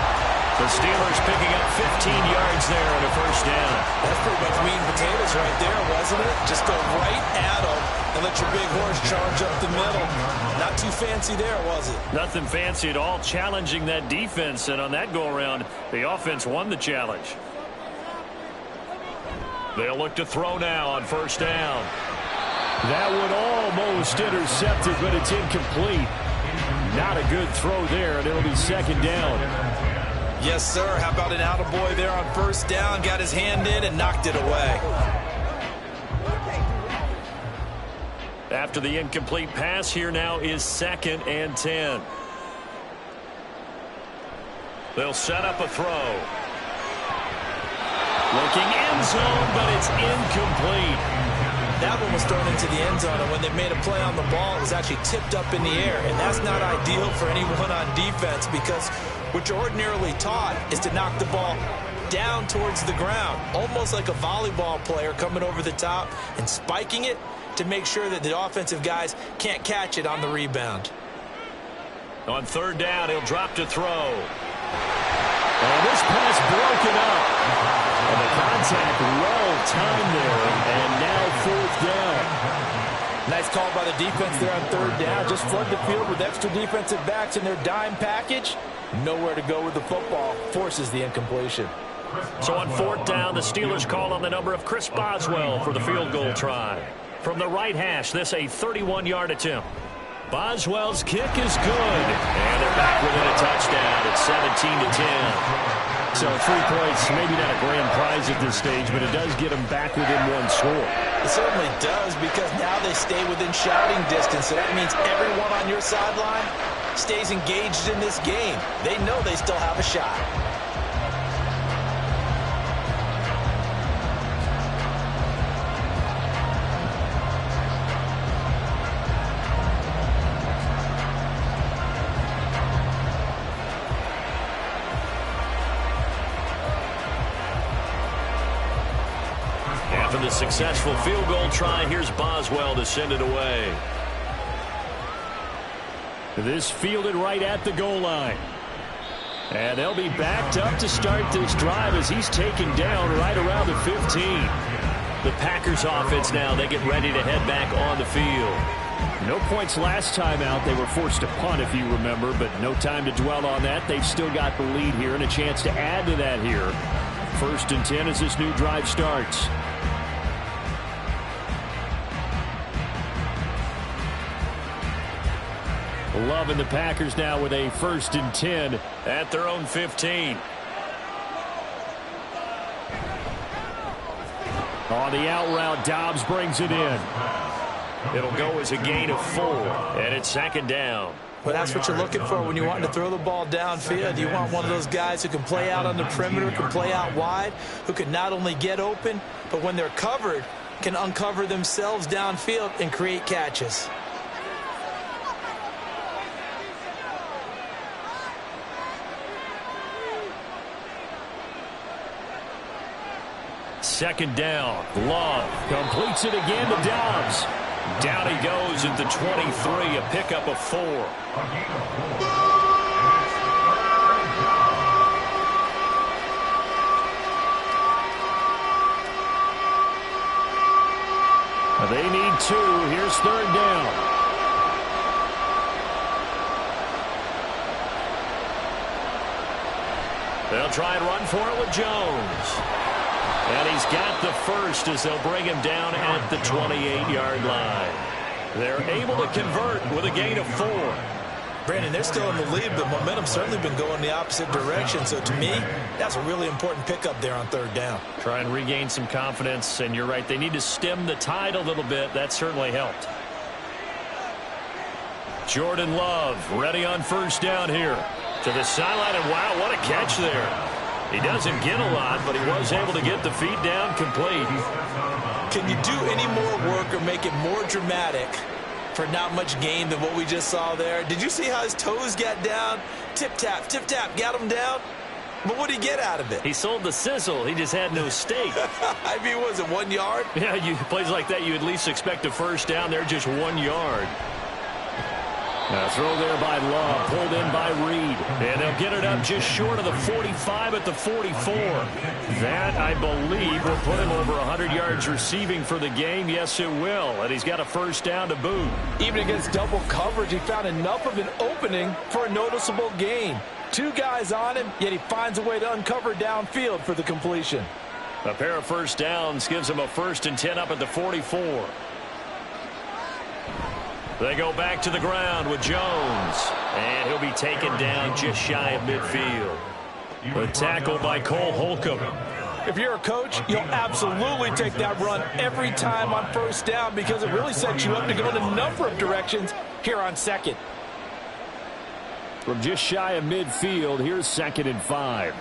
[SPEAKER 4] The Steelers picking up 15 yards there on a first down.
[SPEAKER 3] That's pretty much meat and potatoes right there, wasn't it? Just go right at them and let your big horse charge up the middle. Not too fancy there, was it?
[SPEAKER 4] Nothing fancy at all, challenging that defense. And on that go-around, the offense won the challenge. They'll look to throw now on first down.
[SPEAKER 2] That one almost intercepted, but it's incomplete. Not a good throw there, and it'll be second down.
[SPEAKER 3] Yes, sir. How about an attaboy there on first down? Got his hand in and knocked it away.
[SPEAKER 4] After the incomplete pass, here now is 2nd and 10. They'll set up a throw. Looking end zone, but it's incomplete.
[SPEAKER 3] That one was thrown into the end zone, and when they made a play on the ball, it was actually tipped up in the air. And that's not ideal for anyone on defense, because what you're ordinarily taught is to knock the ball down towards the ground, almost like a volleyball player coming over the top and spiking it to make sure that the offensive guys can't catch it on the rebound.
[SPEAKER 4] On third down, he'll drop to throw.
[SPEAKER 2] And this pass broken up. And the contact well timed there, and now fourth down.
[SPEAKER 3] Nice call by the defense there on third down. Just flood the field with extra defensive backs in their dime package. Nowhere to go with the football. Forces the incompletion.
[SPEAKER 4] So on fourth down, the Steelers call on the number of Chris Boswell for the field goal try. From the right hash, this a 31-yard attempt. Boswell's kick is good. And they're back within a touchdown. It's 17-10.
[SPEAKER 2] So 3 points, maybe not a grand prize at this stage, but it does get them back within one score.
[SPEAKER 3] It certainly does, because now they stay within shouting distance. So that means everyone on your sideline stays engaged in this game. They know they still have a shot.
[SPEAKER 4] After the successful field goal try, here's Boswell to send it away.
[SPEAKER 2] This fielded right at the goal line. And they'll be backed up to start this drive as he's taken down right around the 15.
[SPEAKER 4] The Packers offense now, they get ready to head back on the field.
[SPEAKER 2] No points last time out. They were forced to punt, if you remember, but no time to dwell on that. They've still got the lead here and a chance to add to that here. 1st and 10 as this new drive starts. Loving the Packers now with a 1st and 10
[SPEAKER 4] at their own 15.
[SPEAKER 2] On the out route, Dobbs brings it in.
[SPEAKER 4] It'll go as a gain of 4, and it's 2nd down.
[SPEAKER 3] Well, that's what you're looking for when you want to throw the ball downfield. You want one of those guys who can play out on the perimeter, can play out wide, who can not only get open, but when they're covered, can uncover themselves downfield and create catches.
[SPEAKER 2] Second down. Love completes it again to Dobbs.
[SPEAKER 4] Down he goes at the 23, a pickup of 4.
[SPEAKER 2] They need 2. Here's third down.
[SPEAKER 4] They'll try and run for it with Jones. And he's got the first as they'll bring him down at the 28-yard line. They're able to convert with a gain of 4.
[SPEAKER 3] Brandon, they're still in the lead, but momentum's certainly been going the opposite direction. So to me, that's a really important pickup there on third down.
[SPEAKER 4] Try and regain some confidence, and you're right, they need to stem the tide a little bit. That certainly helped. Jordan Love ready on first down here. To the sideline, and wow, what a catch there. He doesn't get a lot, but he was able to get the feet down complete.
[SPEAKER 3] Can you do any more work or make it more dramatic for not much gain than what we just saw there? Did you see how his toes got down? Tip-tap, got him down. But what did he get out of it?
[SPEAKER 4] He sold the sizzle. He just had no steak.
[SPEAKER 3] I mean, was it 1 yard?
[SPEAKER 4] Yeah, plays like that, you at least expect a first down there, just 1 yard.
[SPEAKER 2] Throw there by Love, pulled in by Reed. And they'll get it up just short of the 45 at the 44. That, I believe, will put him over 100 yards receiving for the game. Yes, it will. And he's got a first down to boot.
[SPEAKER 3] Even against double coverage, he found enough of an opening for a noticeable gain. 2 guys on him, yet he finds a way to uncover downfield for the completion.
[SPEAKER 2] A pair of first downs gives him a 1st and 10 up at the 44. They go back to the ground with Jones. And he'll be taken down just shy of midfield. A tackle by Cole Holcomb.
[SPEAKER 3] If you're a coach, you'll absolutely take that run every time on first down because it really sets you up to go in a number of directions here on second.
[SPEAKER 2] From just shy of midfield, here's 2nd and 5.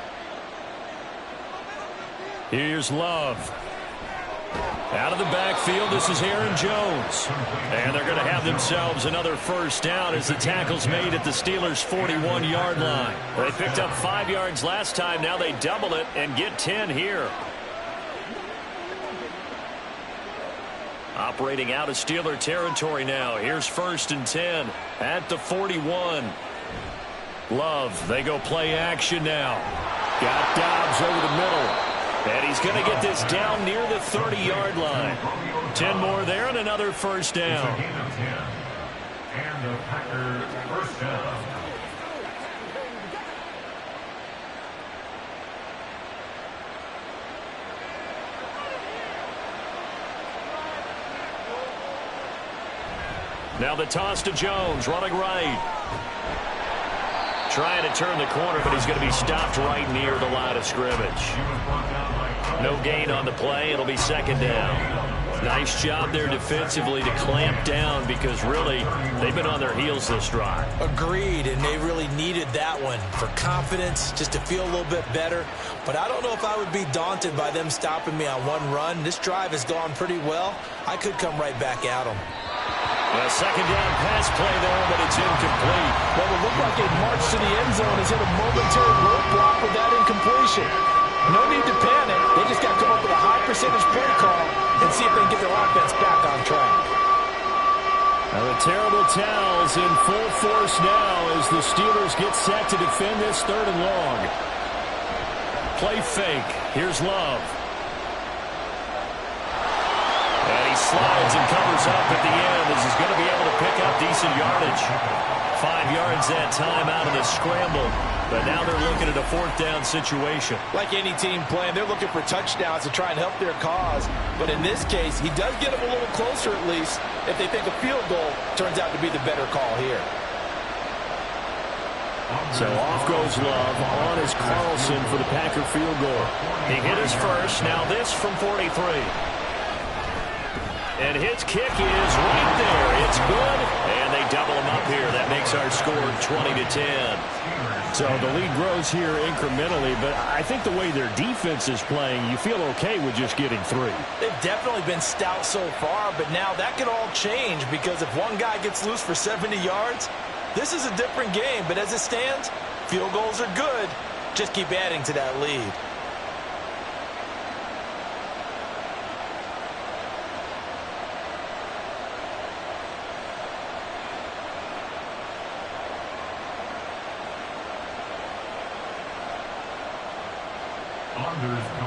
[SPEAKER 2] Here's Love. Out of the backfield, this is Aaron Jones. And they're going to have themselves another first down as the tackle's made at the Steelers' 41-yard line. They picked up 5 yards last time. Now they double it and get 10 here. Operating out of Steeler territory now. Here's 1st and 10 at the 41. Love, they go play action now. Got Dobbs over the middle. And he's going to get this down near the 30-yard line. 10 more there and another first down.
[SPEAKER 5] And the Packers first down.
[SPEAKER 2] Now the toss to Jones, running right. Trying to turn the corner, but he's going to be stopped right near the line of scrimmage. No gain on the play. It'll be 2nd down. Nice job there defensively to clamp down because really they've been on their heels this drive.
[SPEAKER 3] Agreed, and they really needed that one for confidence, just to feel a little bit better. But I don't know if I would be daunted by them stopping me on one run. This drive has gone pretty well. I could come right back at them.
[SPEAKER 2] A 2nd down pass play there, but it's incomplete.
[SPEAKER 3] What would look like a march to the end zone has hit a momentary roadblock with that incompletion. No need to panic. They just got to come up with a high percentage play call and see if they can get their offense back on track.
[SPEAKER 2] Now the terrible towels in full force now as the Steelers get set to defend this 3rd and long. Play fake. Here's Love. And he slides and covers up at the end as he's going to be able to pick up decent yardage. 5 yards that time out of the scramble. But now they're looking at a 4th down situation.
[SPEAKER 3] Like any team playing, they're looking for touchdowns to try and help their cause. But in this case, he does get them a little closer at least if they think a field goal turns out to be the better call here.
[SPEAKER 2] So off goes Love. On is Carlson for the Packer field goal. He hit his first. Now this from 43. And his kick is right there. It's good. And they double him up here. That makes our score 20-10. So the lead grows here incrementally, but I think the way their defense is playing, you feel okay with just getting 3.
[SPEAKER 3] They've definitely been stout so far, but now that could all change because if one guy gets loose for 70 yards, this is a different game. But as it stands, field goals are good. Just keep adding to that lead.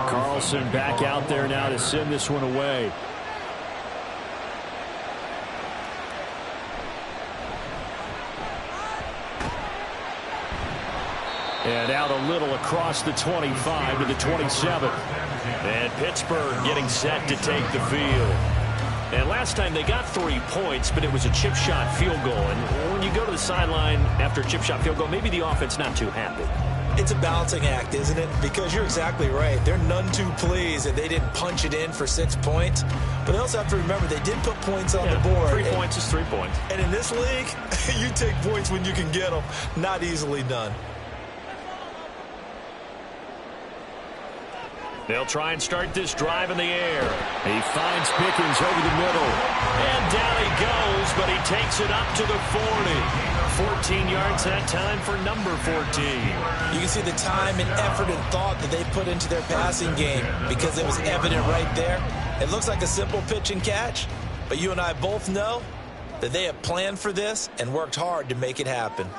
[SPEAKER 2] Carlson back out there now to send this one away. And out a little across the 25 to the 27. And Pittsburgh getting set to take the field. And last time they got 3 points, but it was a chip shot field goal. And when you go to the sideline after a chip shot field goal, maybe the offense not too happy.
[SPEAKER 3] It's a balancing act, isn't it? Because you're exactly right. They're none too pleased that they didn't punch it in for 6 points. But they also have to remember they did put points on the board.
[SPEAKER 2] 3 points is 3 points.
[SPEAKER 3] And in this league, you take points when you can get them. Not easily done.
[SPEAKER 2] They'll try and start this drive in the air. He finds Pickens over the middle. And down he goes, but he takes it up to the 40. 14 yards that time for number 14.
[SPEAKER 3] You can see the time and effort and thought that they put into their passing game because it was evident right there. It looks like a simple pitch and catch, but you and I both know that they have planned for this and worked hard to make it happen.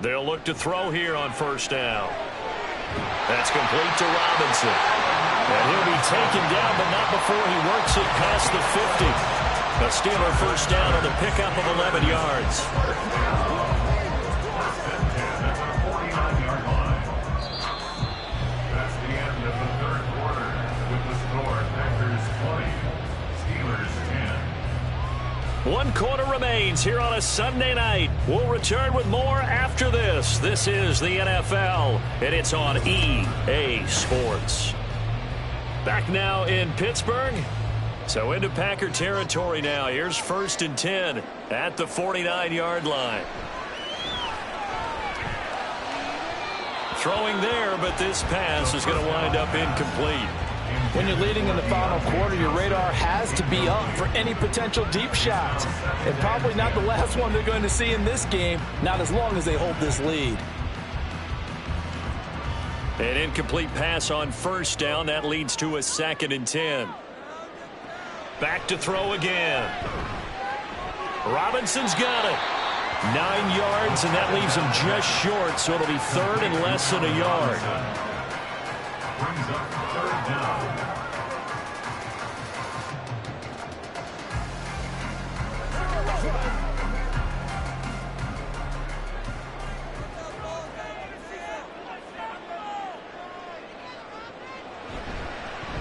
[SPEAKER 4] They'll look to throw here on first down. That's complete to Robinson. And he'll be taken down, but not before he works it past the 50. A Steeler first down on the pickup of 11 yards.
[SPEAKER 5] That's the end of the third quarter. With the score, Packers 20, Steelers 10.
[SPEAKER 4] One quarter remains here on a Sunday night. We'll return with more after this. This is the NFL, and it's on EA Sports. Back now in Pittsburgh. So into Packer territory now. Here's 1st and 10 at the 49-yard line. Throwing there, but this pass is going to wind up incomplete.
[SPEAKER 3] When you're leading in the final quarter, your radar has to be up for any potential deep shots. And probably not the last one they're going to see in this game, not as long as they hold this lead.
[SPEAKER 4] An incomplete pass on first down. That leads to a 2nd and 10. Back to throw again. Robinson's got it. 9 yards, and that leaves him just short, so it'll be 3rd and less than a yard.
[SPEAKER 5] Brings up 3rd down.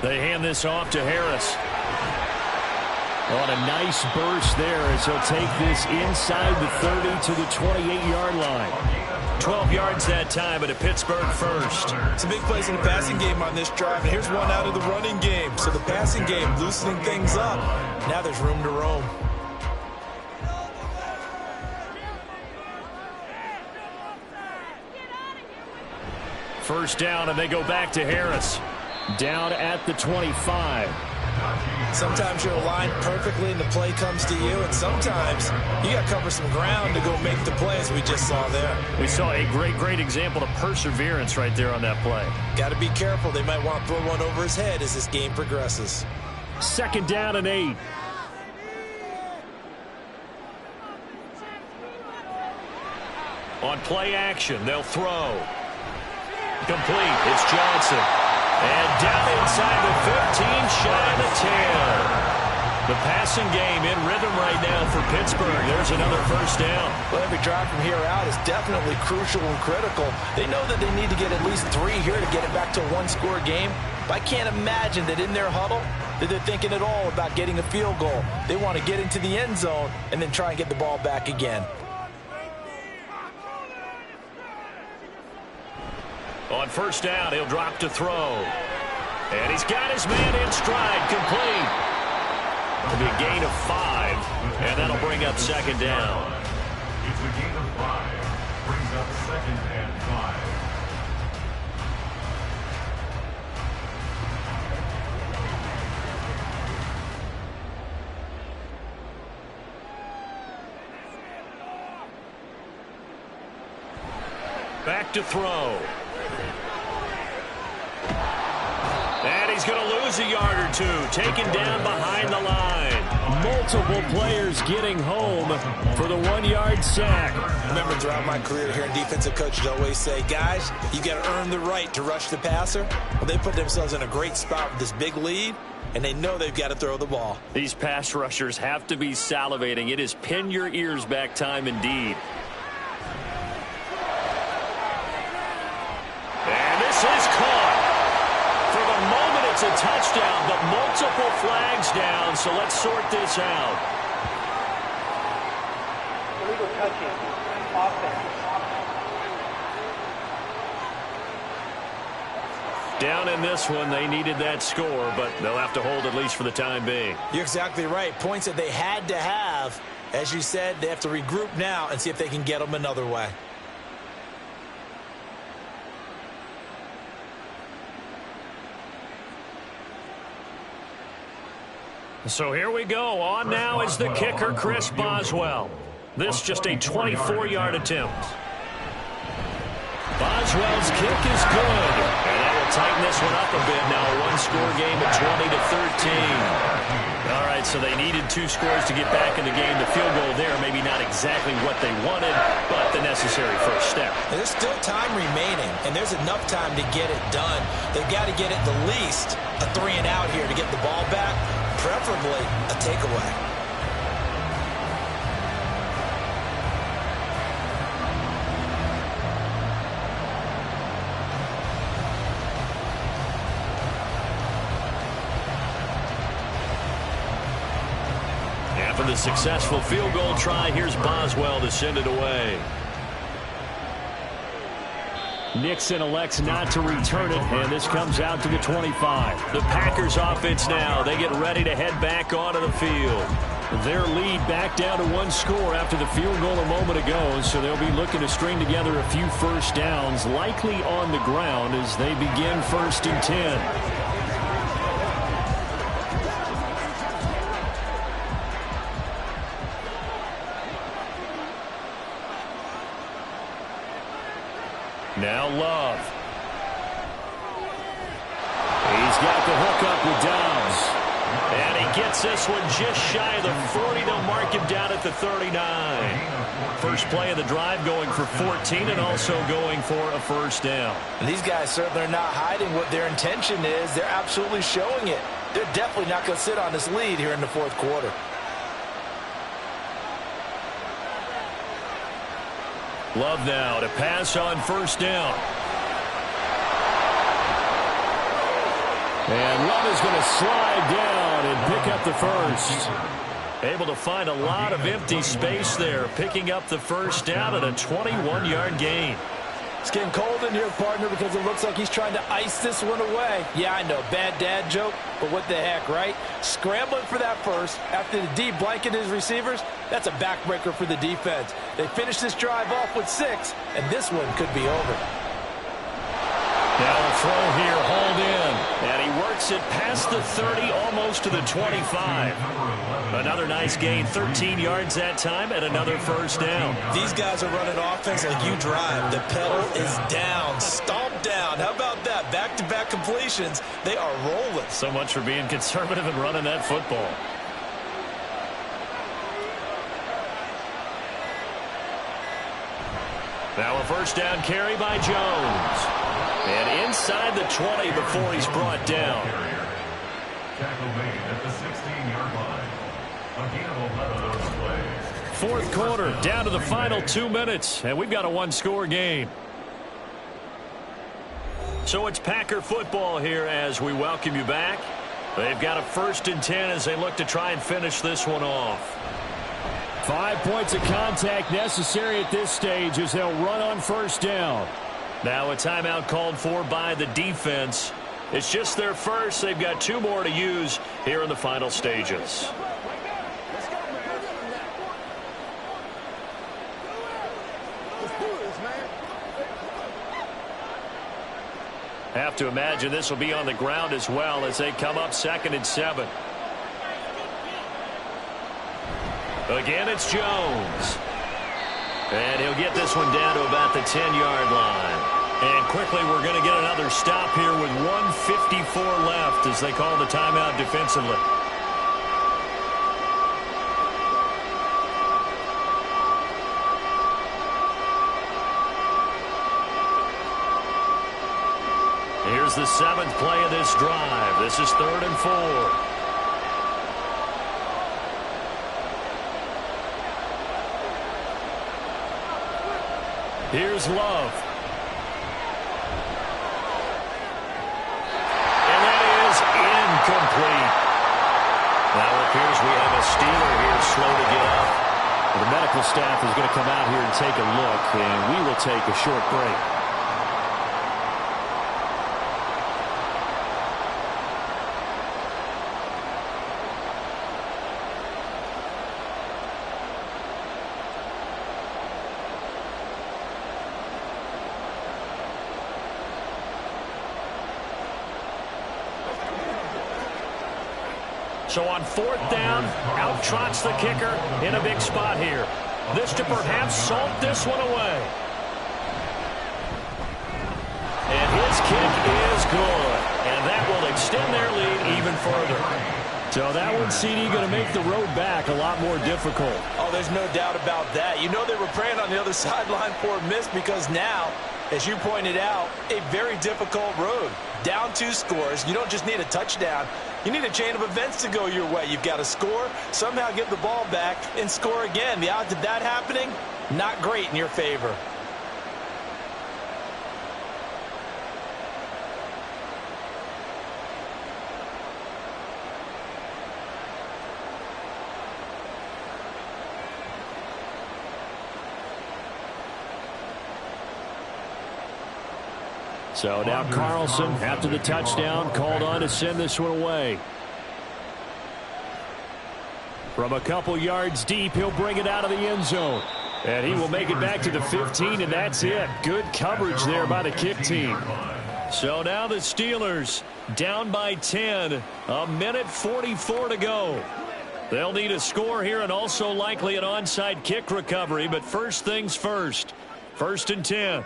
[SPEAKER 4] They hand this off to Harris. On a nice burst there as he'll take this inside the 30 to the 28-yard line. 12 yards that time, but a Pittsburgh first.
[SPEAKER 3] It's a big place in the passing game on this drive, and here's one out of the running game. So the passing game loosening things up. Now there's room to roam.
[SPEAKER 4] First down, and they go back to Harris. Down at the 25.
[SPEAKER 3] Sometimes you're aligned perfectly and the play comes to you, and sometimes you got to cover some ground to go make the play, as we just saw there.
[SPEAKER 4] We saw a great example of perseverance right there on that play.
[SPEAKER 3] Got to be careful. They might want to throw one over his head as this game progresses.
[SPEAKER 4] 2nd down and 8. On play action, they'll throw. Complete. It's Johnson. And down inside the 15, shy of the 10. The passing game in rhythm right now for Pittsburgh. There's another first down.
[SPEAKER 3] Well, every drive from here out is definitely crucial and critical. They know that they need to get at least 3 here to get it back to a one-score game. But I can't imagine that in their huddle that they're thinking at all about getting a field goal. They want to get into the end zone and then try and get the ball back again.
[SPEAKER 4] On first down, he'll drop to throw. And he's got his man in stride, complete. It'll be a gain of 5, and that'll bring up 2nd down.
[SPEAKER 5] It's a gain of 5. Brings up 2nd and 5.
[SPEAKER 4] Back to throw. And he's going to lose a yard or two. Taken down behind the line. Multiple players getting home for the 1-yard sack.
[SPEAKER 3] Remember, throughout my career here in defensive coaches always say, guys, you got to earn the right to rush the passer. Well, they put themselves in a great spot with this big lead, and they know they've got to throw the ball.
[SPEAKER 4] These pass rushers have to be salivating. It is pin your ears back time indeed. And this is caught. For the moment, it's a touchdown, but multiple flags down, so let's sort this out.
[SPEAKER 7] Illegal touching. Offense.
[SPEAKER 4] Down in this one, they needed that score, but they'll have to hold at least for the time being.
[SPEAKER 3] You're exactly right. Points that they had to have. As you said, they have to regroup now and see if they can get them another way.
[SPEAKER 4] So here we go. On now is the kicker, Chris Boswell. This just a 24-yard attempt. Boswell's kick is good. And that will tighten this one up a bit now. A one-score game at 20-13. All right, so they needed 2 scores to get back in the game. The field goal there, maybe not exactly what they wanted, but the necessary first step.
[SPEAKER 3] There's still time remaining, and there's enough time to get it done. They've got to get at the least a 3-and-out here to get the ball back, preferably a takeaway.
[SPEAKER 4] After the successful field goal try, here's Boswell to send it away.
[SPEAKER 2] Nixon elects not to return it, and this comes out to the 25.
[SPEAKER 4] The Packers offense now. They get ready to head back onto the field.
[SPEAKER 2] Their lead back down to 1 score after the field goal a moment ago, so they'll be looking to string together a few first downs, likely on the ground as they begin 1st and 10. Now Love. He's got the hook up with Downs.
[SPEAKER 4] And he gets this one just shy of the 40. They'll mark him down at the 39. First play of the drive going for 14 and also going for a first down.
[SPEAKER 3] And these guys certainly are not hiding what their intention is. They're absolutely showing it. They're definitely not going to sit on this lead here in the 4th quarter.
[SPEAKER 2] Love now to pass on first down. And Love is going to slide down and pick up the first.
[SPEAKER 4] Able to find a lot of empty space there, picking up the first down at a 21-yard gain.
[SPEAKER 3] It's getting cold in here, partner, because it looks like he's trying to ice this one away. Yeah, I know, bad dad joke, but what the heck, right? Scrambling for that first after the D blanket his receivers, that's a backbreaker for the defense. They finish this drive off with 6, and this one could be over.
[SPEAKER 2] Now a throw here, hauled in.
[SPEAKER 4] And he works it past the 30, almost to the 25. Another nice gain, 13 yards that time, and another first down.
[SPEAKER 3] These guys are running offense like you drive. The pedal is down, stomp down. How about that? Back-to-back completions. They are rolling.
[SPEAKER 4] So much for being conservative and running that football. Now a first down carry by Jones. And inside the 20 before he's brought down.
[SPEAKER 5] Tackle made at the 16-yard line. A gain of 11 on the play.
[SPEAKER 2] 4th quarter, down to the final 2 minutes, and we've got a 1-score game.
[SPEAKER 4] So it's Packer football here as we welcome you back. They've got a 1st and 10 as they look to try and finish this one off.
[SPEAKER 2] 5 points of contact necessary at this stage as they'll run on first down.
[SPEAKER 4] Now a timeout called for by the defense. It's just their first. They've got 2 more to use here in the final stages. Have to imagine this will be on the ground as well as they come up 2nd and 7. Again, it's Jones. And he'll get this one down to about the 10-yard line. And quickly, we're going to get another stop here with 1:54 left as they call the timeout defensively. Here's the 7th play of this drive. This is 3rd and 4.
[SPEAKER 2] Here's Love.
[SPEAKER 4] And that is incomplete. Now it appears we have a Steeler here slow to get up.
[SPEAKER 2] The medical staff is going to come out here and take a look, and we will take a short break.
[SPEAKER 4] So on 4th down, out trots the kicker in a big spot here. This to perhaps salt this one away. And his kick is good.
[SPEAKER 2] So that one, CD, going to make the road back a lot more difficult.
[SPEAKER 3] Oh, there's no doubt about that. You know they were praying on the other sideline for a miss because now, as you pointed out, a very difficult road. Down 2 scores. You don't just need a touchdown. You need a chain of events to go your way. You've got to score, somehow get the ball back, and score again. The odds of that happening, not great in your favor.
[SPEAKER 2] So now Carlson, after the touchdown, called on to send this one away. From a couple yards deep, he'll bring it out of the end zone. And he will make it back to the 15, and that's it. Good coverage there by the kick team. So now the Steelers down by 10. A minute 44 to go. They'll need a score here and also likely an onside kick recovery. But first things first. 1st and 10.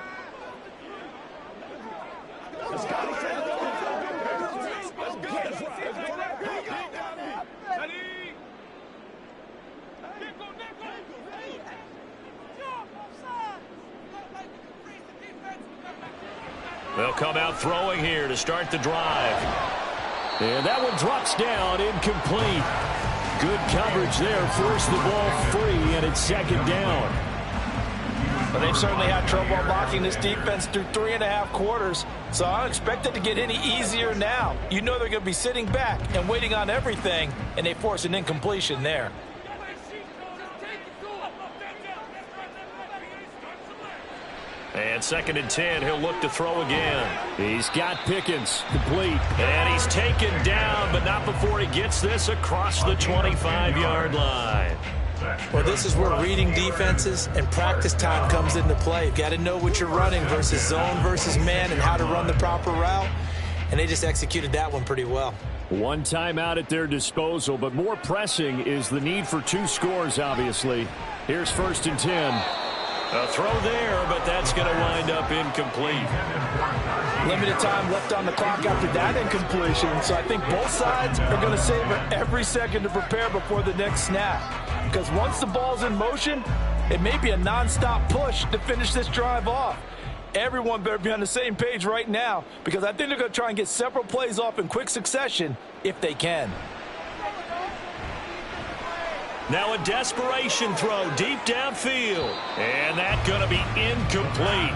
[SPEAKER 2] They'll come out throwing here to start the drive. And that one drops down, incomplete. Good coverage there, forced the ball free, and it's 2nd down.
[SPEAKER 3] Well, they've certainly had trouble unlocking this defense through 3.5 quarters, so I don't expect it to get any easier now. You know they're going to be sitting back and waiting on everything, and they force an incompletion there.
[SPEAKER 4] And 2nd and 10, he'll look to throw again.
[SPEAKER 2] He's got Pickens, complete.
[SPEAKER 4] And he's taken down, but not before he gets this across the 25-yard line.
[SPEAKER 3] Well, this is where reading defenses and practice time comes into play. You've got to know what you're running versus zone versus man and how to run the proper route. And they just executed that one pretty well.
[SPEAKER 2] One timeout at their disposal, but more pressing is the need for 2 scores, obviously. Here's 1st and 10.
[SPEAKER 4] A throw there, but that's going to wind up incomplete.
[SPEAKER 3] Limited time left on the clock after that incompletion, so I think both sides are going to savor every second to prepare before the next snap. Because once the ball's in motion, it may be a nonstop push to finish this drive off. Everyone better be on the same page right now, because I think they're going to try and get several plays off in quick succession if they can.
[SPEAKER 4] Now a desperation throw deep downfield. And that's going to be incomplete.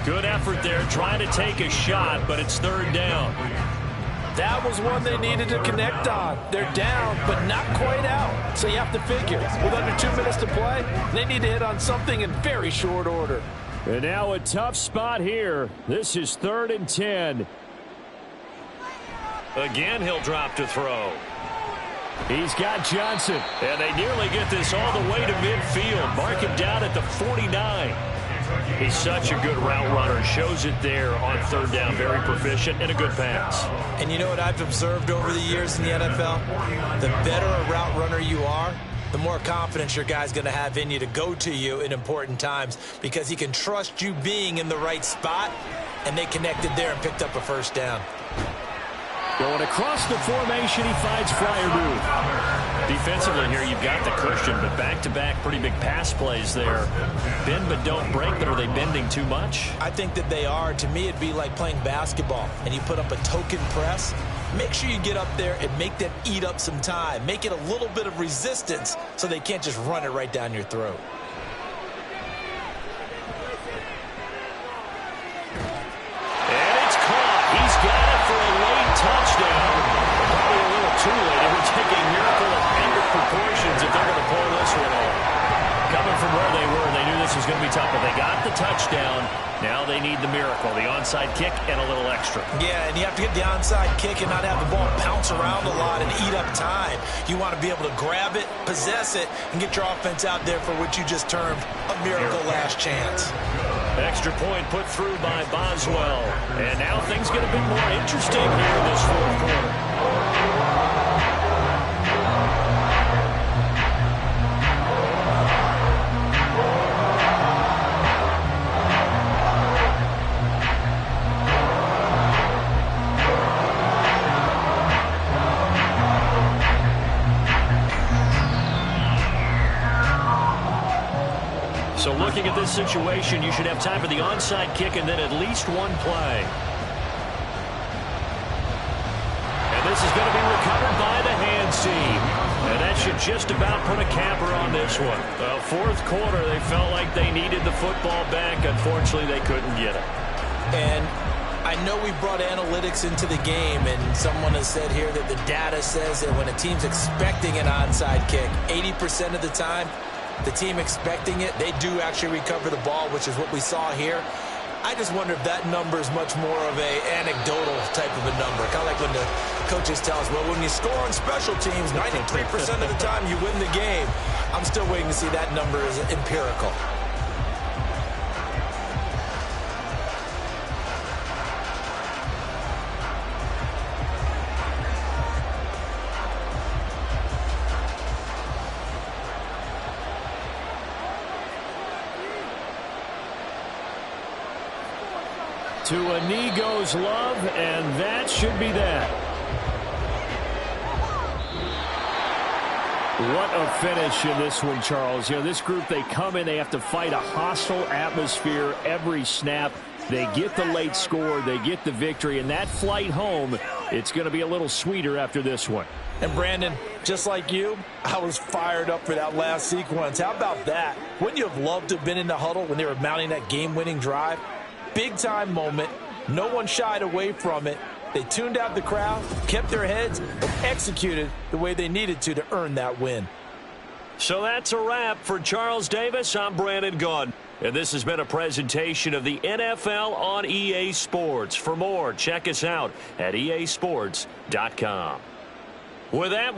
[SPEAKER 4] Good effort there trying to take a shot, but it's 3rd down.
[SPEAKER 3] That was one they needed to connect on. They're down, but not quite out. So you have to figure, with under 2 minutes to play, they need to hit on something in very short order.
[SPEAKER 2] And now a tough spot here. This is 3rd and 10.
[SPEAKER 4] Again, he'll drop to throw.
[SPEAKER 2] He's got Johnson.
[SPEAKER 4] And they nearly get this all the way to midfield. Mark him down at the 49. He's such a good route runner. Shows it there on 3rd down. Very proficient and a good pass.
[SPEAKER 3] And you know what I've observed over the years in the NFL? The better a route runner you are, the more confidence your guy's going to have in you to go to you in important times, because he can trust you being in the right spot, and they connected there and picked up a 1st down.
[SPEAKER 2] Going across the formation, he finds Freiermuth.
[SPEAKER 4] Defensively here, you've got the cushion, but back-to-back pretty big pass plays there. Bend but don't break, but are they bending too much?
[SPEAKER 3] I think that they are. To me, it'd be like playing basketball, and you put up a token press. Make sure you get up there and make them eat up some time. Make it a little bit of resistance so they can't just run it right down your throat.
[SPEAKER 4] And it's caught. He's got it for a late touchdown. Probably a little too late. It would take a miracle of epic proportions if they're going to pull this one off. Coming from where they were, they knew this was going to be tough, but they got the touchdown. Now they need the miracle, the onside kick and a little extra.
[SPEAKER 3] Yeah, and you have to get the onside kick and not have the ball bounce around a lot and eat up time. You want to be able to grab it, possess it, and get your offense out there for what you just termed a miracle last chance.
[SPEAKER 4] Extra point put through by Boswell. And now things get a bit more interesting here in this 4th quarter. looking at this situation, you should have time for the onside kick and then at least one play. And this is going to be recovered by the hands team. And that should just about put a capper on this one. Fourth quarter, they felt like they needed the football back. Unfortunately, they couldn't get it.
[SPEAKER 3] And I know we brought analytics into the game, and someone has said here that the data says that when a team's expecting an onside kick, 80% of the time, the team expecting it, they do actually recover the ball, which is what we saw here. I just wonder if that number is much more of a anecdotal type of a number. Kind of like when the coaches tell us, well, when you score on special teams, 93% of the time you win the game. I'm still waiting to see that number as empirical.
[SPEAKER 2] To a knee goes Love, and that should be that. What a finish in this one, Charles. You know, this group, they come in, they have to fight a hostile atmosphere every snap. They get the late score, they get the victory, and that flight home, it's going to be a little sweeter after this one.
[SPEAKER 3] And Brandon, just like you, I was fired up for that last sequence. How about that? Wouldn't you have loved to have been in the huddle when they were mounting that game-winning drive? Big-time moment. No one shied away from it. They tuned out the crowd, kept their heads, and executed the way they needed to earn that win.
[SPEAKER 4] So that's a wrap for Charles Davis. I'm Brandon Gunn. And this has been a presentation of the NFL on EA Sports. For more, check us out at easports.com. With that,